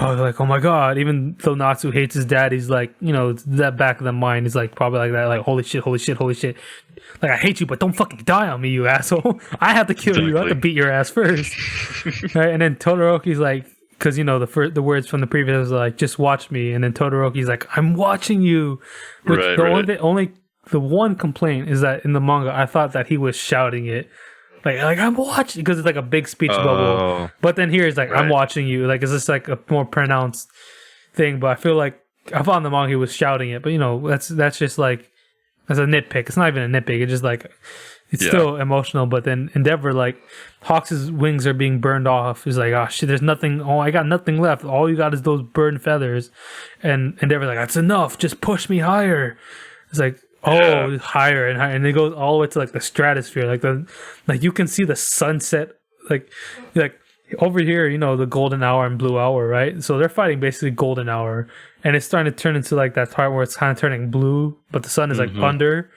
oh my god, even though Natsu hates his dad, he's like, that back of the mind is like probably like that, like holy shit, like I hate you, but don't fucking die on me, you asshole. I have to kill you, I have to beat your ass first. Right? And then Todoroki's like, because the words from the previous was like, just watch me, and then Todoroki's like, I'm watching you. Which the one complaint is that in the manga I thought that he was shouting it. Like I'm watching, because it's like a big speech bubble. But then here it's like, I'm watching you. Like, it's just like a more pronounced thing. But I feel like I thought in the manga he was shouting it. But that's just like, that's a nitpick. It's not even a nitpick. It's just like, it's still emotional. But then Endeavor, like, Hawks' wings are being burned off. He's like, oh shit, there's nothing. Oh, I got nothing left. All you got is those burned feathers. And Endeavor's like, that's enough. Just push me higher. It's like, higher and higher, and it goes all the way to like the stratosphere, like you can see the sunset, like over here, the golden hour and blue hour, right? So they're fighting basically golden hour, and it's starting to turn into like that part where it's kind of turning blue, but the sun is like under.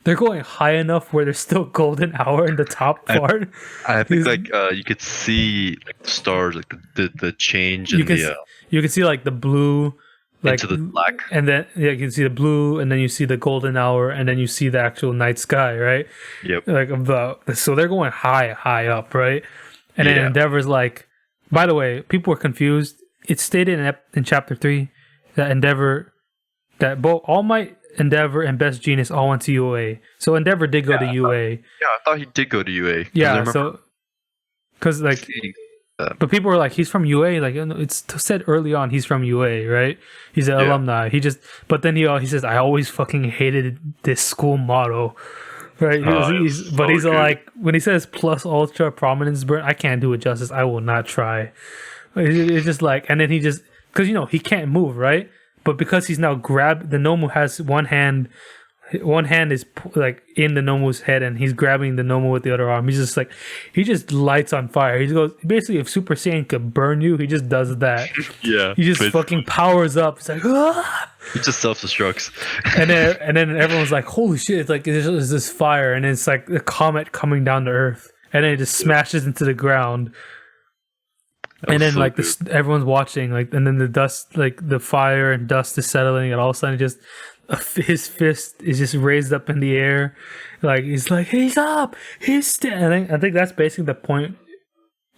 They're going high enough where there's still golden hour in the top part. I think you could see like the stars, like the change in you can see like the blue. Like, into the black, and then you can see the blue, and then you see the golden hour, and then you see the actual night sky, right? Yep. Like so they're going high up, right? And then Endeavor's like, by the way, people were confused. It's stated in chapter 3 that both All Might, Endeavor, and Best Genius all went to UA. So Endeavor did go to UA. I thought he did go to UA. Yeah, so because like But people were like, he's from UA. Like, it's said early on, he's from UA, right? He's an alumni. But then he says, I always fucking hated this school motto, right? He's like, when he says plus ultra prominence burn, I can't do it justice. I will not try. It's just like, and then he just, because he can't move, right? But because he's now grabbed, the Nomu has one hand is like in the Nomu's head, and he's grabbing the Nomu with the other arm. He's just like, he just lights on fire. He goes, basically, if Super Saiyan could burn you, he just does that. Yeah, he just fucking powers up. It's like, ah! He just self-destructs. and then everyone's like, holy shit! It's like there's this fire, and it's like a comet coming down to Earth, and then it just smashes into the ground. And then like everyone's watching, like, and then the dust, like the fire and dust is settling, and all of a sudden just his fist is just raised up in the air, like he's like, he's up, he's standing. I think that's basically the point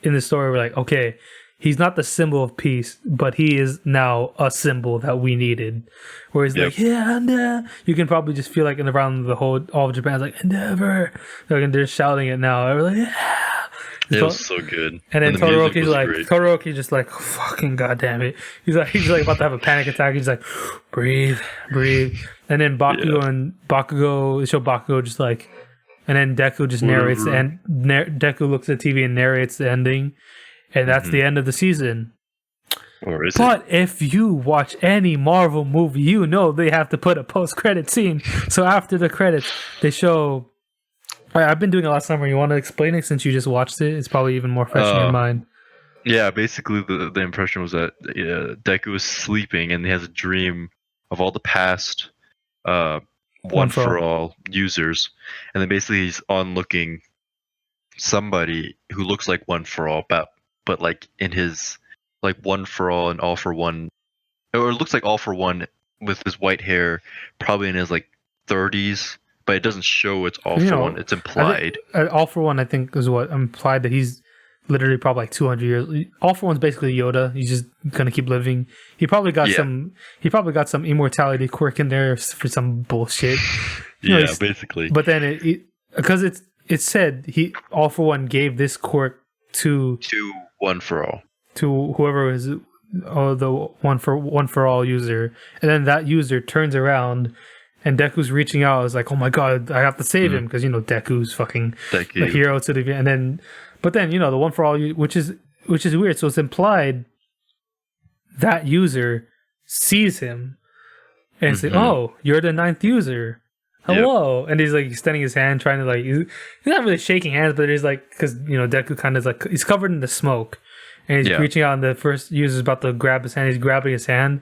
in the story. We're like, okay, he's not the symbol of peace, but he is now a symbol that we needed. Where he's like, yeah, and you can probably just feel like around all of Japan's like, Endeavor, like, and they're shouting it now. We're like, yeah. It was so good. And then Todoroki's just like, oh, fucking goddamn it. He's like about to have a panic attack. He's like, breathe. And then Bakugo, they show Bakugo just like, and then Deku just narrates, and Deku looks at TV and narrates the ending. And that's the end of the season. Or is but if you watch any Marvel movie, they have to put a post-credit scene. So after the credits, they show... I've been doing a lot of summer. You want to explain it since you just watched it? It's probably even more fresh in your mind. Yeah, basically the impression was that Deku is sleeping and he has a dream of all the past One for All users, and then basically he's onlooking somebody who looks like One for All, but like in his like One for All and All for One, or it looks like All for One with his white hair, probably in his like 30s. But it doesn't show it's All for One. It's implied. All for One, I think, is what implied that he's literally probably like 200 years. All for One's basically Yoda. He's just gonna keep living. He probably got some. He probably got some immortality quirk in there for some bullshit. Basically. But then because it said All for One gave this quirk to One for All, to whoever is the One for All user, and then that user turns around. And Deku's reaching out. I was like, oh my god, I have to save him because Deku's fucking the hero to the. And then, but then the One for All, which is weird. So it's implied that user sees him and say, "Oh, you're the 9th user. Hello." Yep. And he's like extending his hand, trying to like. He's not really shaking hands, but he's like, because Deku kind of like he's covered in the smoke, and he's reaching out, and the first user's about to grab his hand. He's grabbing his hand,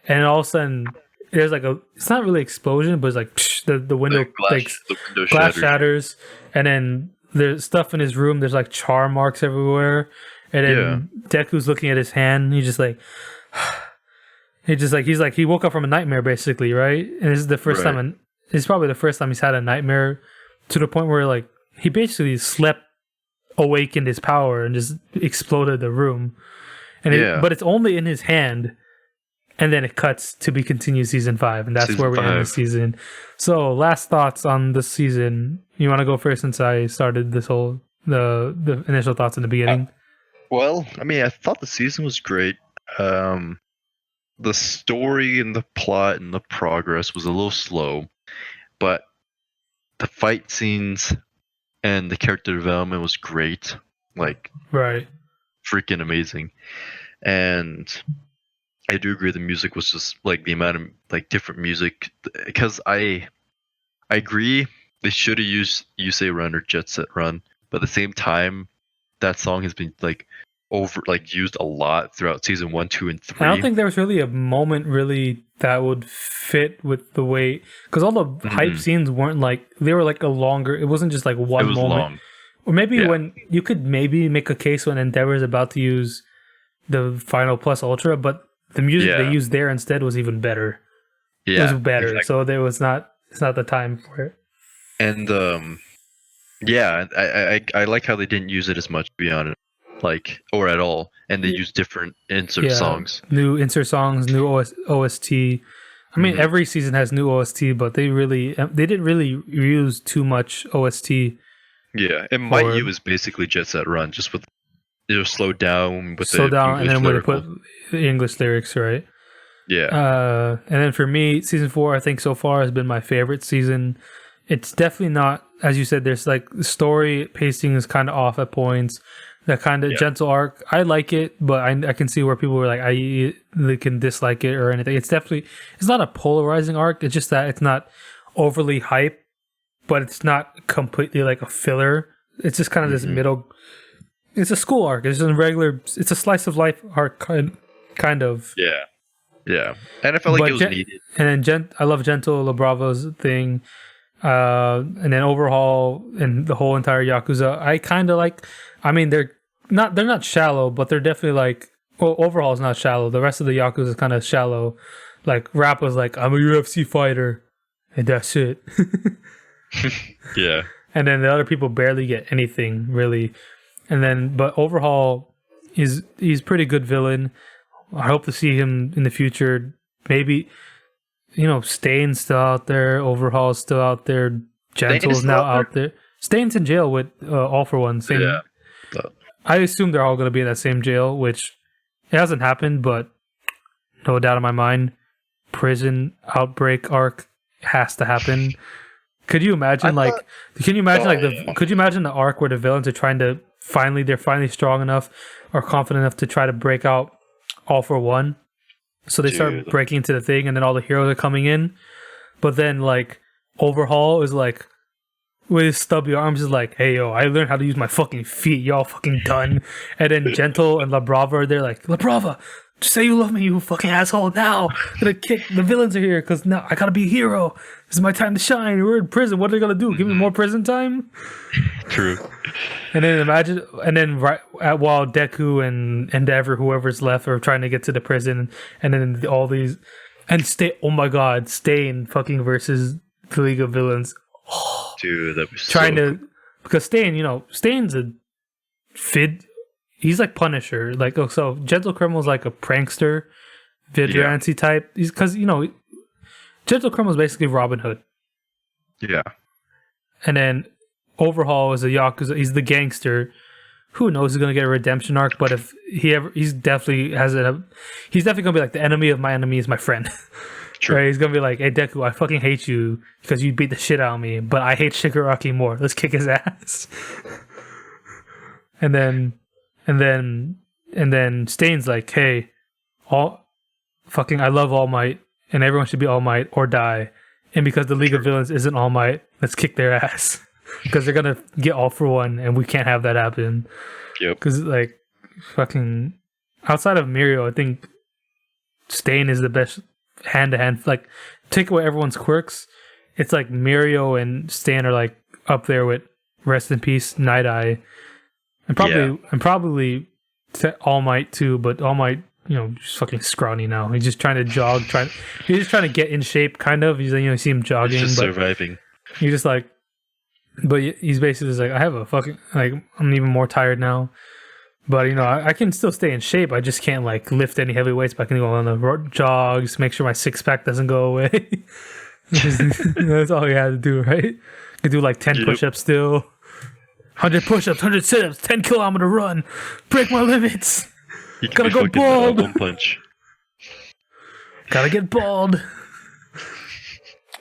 and all of a sudden. There's like it's not really explosion, but it's like the window glass shatters, and then there's stuff in his room. There's like char marks everywhere, and then Deku's looking at his hand. And he's like he woke up from a nightmare basically, right? And this is the first time, and it's probably the first time he's had a nightmare to the point where like he basically slept awake in his power and just exploded the room, and but it's only in his hand. And then it cuts to be continued season 5, and that's where we end the season. So, last thoughts on the season. You want to go first since I started this whole the initial thoughts in the beginning. Well, I mean, I thought the season was great. The story and the plot and the progress was a little slow, but the fight scenes and the character development was great. Like, freaking amazing, and. I do agree the music was just like the amount of like different music, because I agree they should have used Yusei Run or Jet Set Run, but at the same time that song has been like used a lot throughout season 1, 2, and 3. I don't think there was really a moment really that would fit with the way, because all the hype scenes weren't like, they were like a longer, it wasn't just like one moment. Long. Or maybe when you could maybe make a case when Endeavor is about to use the final plus ultra, but the music they used there instead was even better. Yeah, it was better. Exactly. So there was it's not the time for it. And I like how they didn't use it as much, to be honest, like, or at all. And they used different insert songs. New insert songs, new OST. I mean, every season has new OST, but they didn't really use too much OST. Yeah, and Might U is basically Jet Set Run, just with was slowed down with slow the down, and English then when they put lyrical. the English lyrics, right? Yeah. And then for me, season 4, I think so far has been my favorite season. It's definitely not, as you said, there's like the story pacing is kind of off at points. That kind of gentle arc, I like it, but I can see where people were like, they can dislike it or anything. It's not a polarizing arc. It's just that it's not overly hype, but it's not completely like a filler. It's just kind of this middle. It's a school arc. It's a slice of life arc kind of. Yeah. And I felt like it was needed. And then I love Gentle LaBravo's thing. And then Overhaul and the whole entire Yakuza. I kind of like. I mean, they're not shallow, but they're definitely like. Well, Overhaul is not shallow. The rest of the Yakuza is kind of shallow. Like Rap was like, I'm a UFC fighter, and that's it. Yeah. And then the other people barely get anything really. And then, but Overhaul he's pretty good villain. I hope to see him in the future. Maybe, Stain's still out there. Overhaul's still out there. Gentle's now out there. Stain's in jail with All For One. Yeah. I assume they're all going to be in that same jail, which it hasn't happened, but no doubt in my mind, prison outbreak arc has to happen. Could you imagine could you imagine the arc where the villains are they're finally strong enough or confident enough to try to break out All For One? So they start breaking into the thing, and then all the heroes are coming in. But then, like, Overhaul is like, with his stubby arms, is like, hey, yo, I learned how to use my fucking feet. Y'all fucking done. And then Gentle and La Brava are there like, La Brava, just say you love me, you fucking asshole. Now, I'm gonna kick. The villains are here because now I gotta be a hero. This is my time to shine. We're in prison. What are they gonna do? Give me more prison time? True. And then while Deku and Endeavor, whoever's left, are trying to get to the prison, and then all these, oh my god, Stain fucking versus the League of Villains. Oh, dude, that was because Stain's a he's like Punisher, like so Gentle Criminal's like a prankster, vigilante type. He's because Gentle Criminal's basically Robin Hood. Yeah. And then Overhaul is a Yakuza. He's the gangster. Who knows? He's gonna get a redemption arc, but if he's definitely gonna be like, the enemy of my enemy is my friend. True. Right? He's gonna be like, hey Deku, I fucking hate you because you beat the shit out of me, but I hate Shigaraki more. Let's kick his ass. and then Stain's like, hey, I love All Might, and everyone should be All Might or die. And because the League of Villains isn't All Might, let's kick their ass. Because they're gonna get All For One, and we can't have that happen. Yep. Because like, fucking outside of Mirio, I think Stain is the best hand-to-hand. Like, take away everyone's quirks, it's like Mirio and Stain are like up there with rest in peace Night Eye, and probably All Might too. But All Might, just fucking scrawny now. He's just trying to jog. He's just trying to get in shape, kind of. He's you see him jogging, he's just but surviving. He's just like, but he's basically just like, I have a fucking I'm even more tired now. But I can still stay in shape. I just can't like lift any heavy weights. But I can go on the jogs, make sure my 6-pack doesn't go away. That's all you had to do, right? You could do like 10 push-ups still, 100 push-ups, 100 sit-ups, 10-kilometer run, break my limits. Gotta go bald. One punch. Gotta get bald.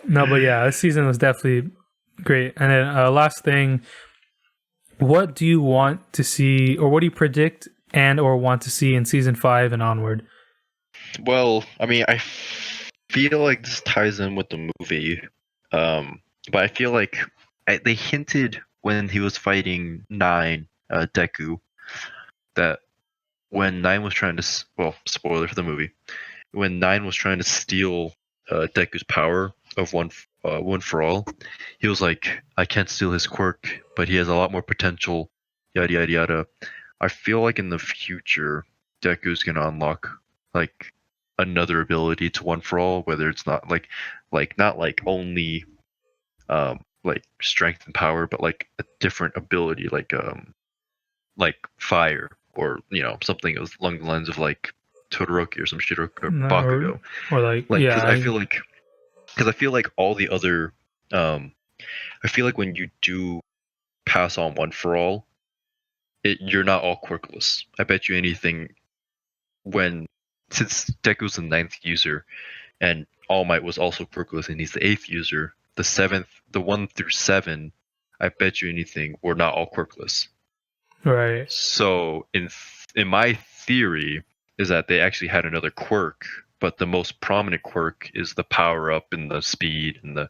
No, but yeah, this season was definitely great. And then last thing. What do you want to see, or what do you predict and or want to see in season 5 and onward? Well, I mean, I feel like this ties in with the movie, but I feel like they hinted when he was fighting Deku, that when Nine was trying to, spoiler for the movie, when Nine was trying to steal Deku's power of one for all, he was like, I can't steal his quirk, but he has a lot more potential, yada yada yada. I feel like in the future, Deku's gonna unlock like another ability to one for all, whether it's not not only like strength and power, but like a different ability, like fire, or something along the lines of like Todoroki or some shit, or Bakugo, or yeah. I feel like all the other, I feel like when you do pass on one for all, you're not all quirkless. I bet you anything since Deku's the 9th user and All Might was also quirkless and he's the 8th user, the 1 through 7, I bet you anything we're not all quirkless. Right. So in my theory is that they actually had another quirk, but the most prominent quirk is the power up and the speed and the,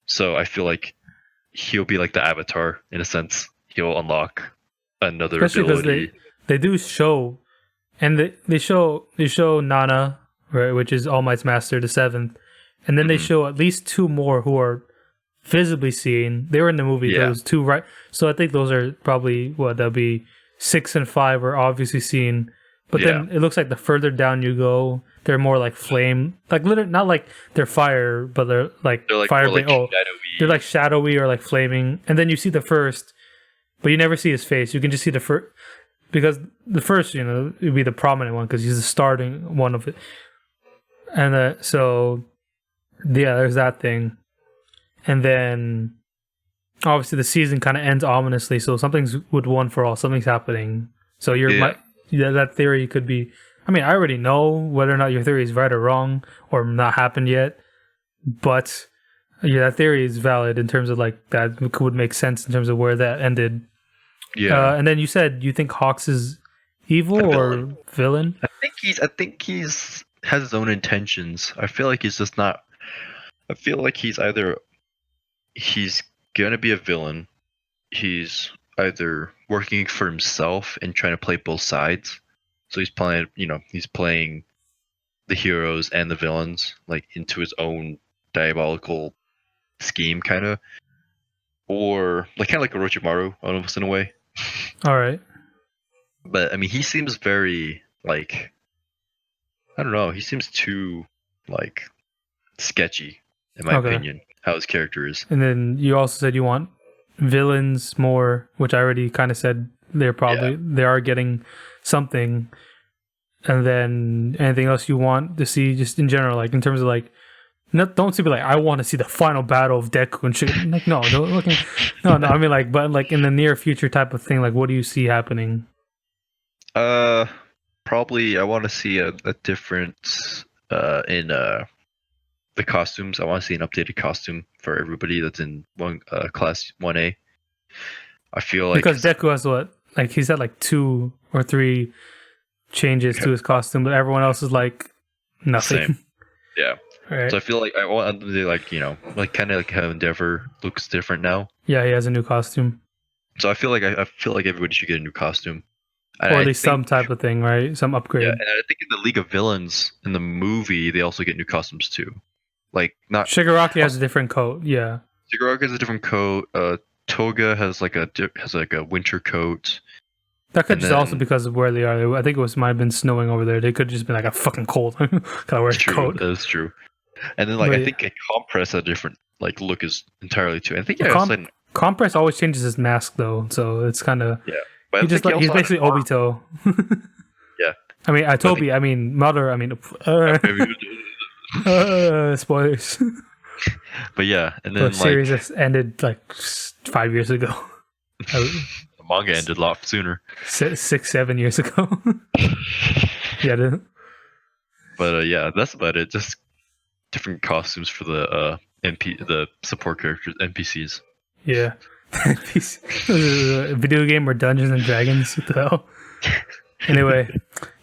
so I feel like he'll be like the Avatar in a sense. He'll unlock another Especially ability. because they do show, and they show Nana, right, which is All Might's master, the 7th, and then they show at least 2 more who are visibly seen. They were in the movie. Yeah. Those 2, right? So I think those are probably that'll be 6 and 5 are obviously seen. But then it looks like the further down you go, they're more like flame, like literally not like they're fire, but they're like fire. Shadowy. They're like shadowy or like flaming. And then you see the first, but you never see his face. You can just see the first, because the first, would be the prominent one because he's the starting one of it. And so, yeah, there's that thing. And then obviously the season kind of ends ominously. So something's with One for All. Something's happening. So that theory could be. I mean, I already know whether or not your theory is right or wrong or not happened yet. But yeah, that theory is valid in terms of like that would make sense in terms of where that ended. Yeah. And then you said you think Hawks is evil or villain? I think he's has his own intentions. I feel like he's just not. I feel like he's gonna be a villain. He's either working for himself and trying to play both sides. So he's playing the heroes and the villains like into his own diabolical scheme, kind of, or kind of like Orochimaru almost in a way. All right. But I mean, he seems very I don't know. He seems too sketchy in my opinion. How his character is. And then you also said you want villains more, which I already kind of said they are getting something. And then anything else you want to see just in general, like in terms of don't be like, I want to see the final battle of Deku and shit. Like, no, I mean but in the near future type of thing, like what do you see happening? Probably I want to see a difference in the costumes. I want to see an updated costume for everybody that's in class 1A. I feel like because Deku has he's had 2 or 3 changes to his costume, but everyone else is nothing. Same. Yeah. Right. So I feel like I want them to kind of how Endeavor looks different now. Yeah, he has a new costume. So I feel like everybody should get a new costume. Or at least some type of thing, right? Some upgrade. Yeah, and I think in the League of Villains in the movie they also get new costumes too. Not Shigaraki has a different coat. Yeah. Shigaraki has a different coat. Toga has a winter coat. That could just also because of where they are. I think might have been snowing over there. They could have just been a fucking cold. Gotta wear a coat. That is true. And then I think a Compress has a different look is entirely too. I think Compress always changes his mask though, so it's kind of But he's basically Obito. Yeah. I mean, Toby. I mean, Mother. I mean, spoilers. But yeah, and then the series just ended 5 years ago. The manga ended a lot sooner. 6-7 years ago. Yeah. But yeah, that's about it. Just different costumes for the the support characters, NPCs. Yeah. Video game or Dungeons and Dragons? What the hell? Anyway,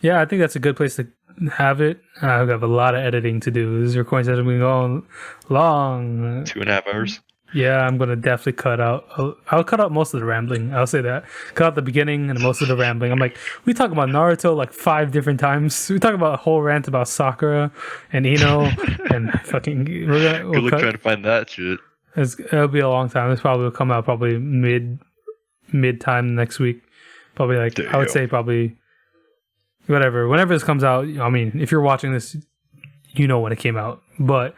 yeah, I think that's a good place to have it. I have a lot of editing to do. This recording session has been going long. 2.5 hours. Yeah, I'm gonna definitely cut out. I'll cut out most of the rambling. I'll say that. Cut out the beginning and most of the rambling. I'm we talk about Naruto 5 different times. We talk about a whole rant about Sakura and Ino and fucking. Good luck trying to find that shit. It'll be a long time. This probably will come out probably mid time next week. Probably I would say probably whatever. Whenever this comes out, I mean, if you're watching this, you know when it came out. But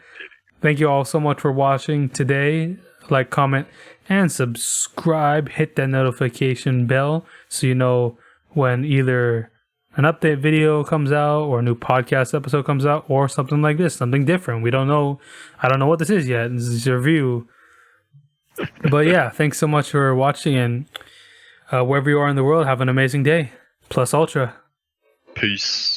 thank you all so much for watching today. Like, comment, and subscribe. Hit that notification bell so you know when either an update video comes out or a new podcast episode comes out or something like this, something different. We don't know. I don't know what this is yet. This is a review. But yeah, thanks so much for watching, and Wherever you are in the world, have an amazing day. Plus Ultra. Peace.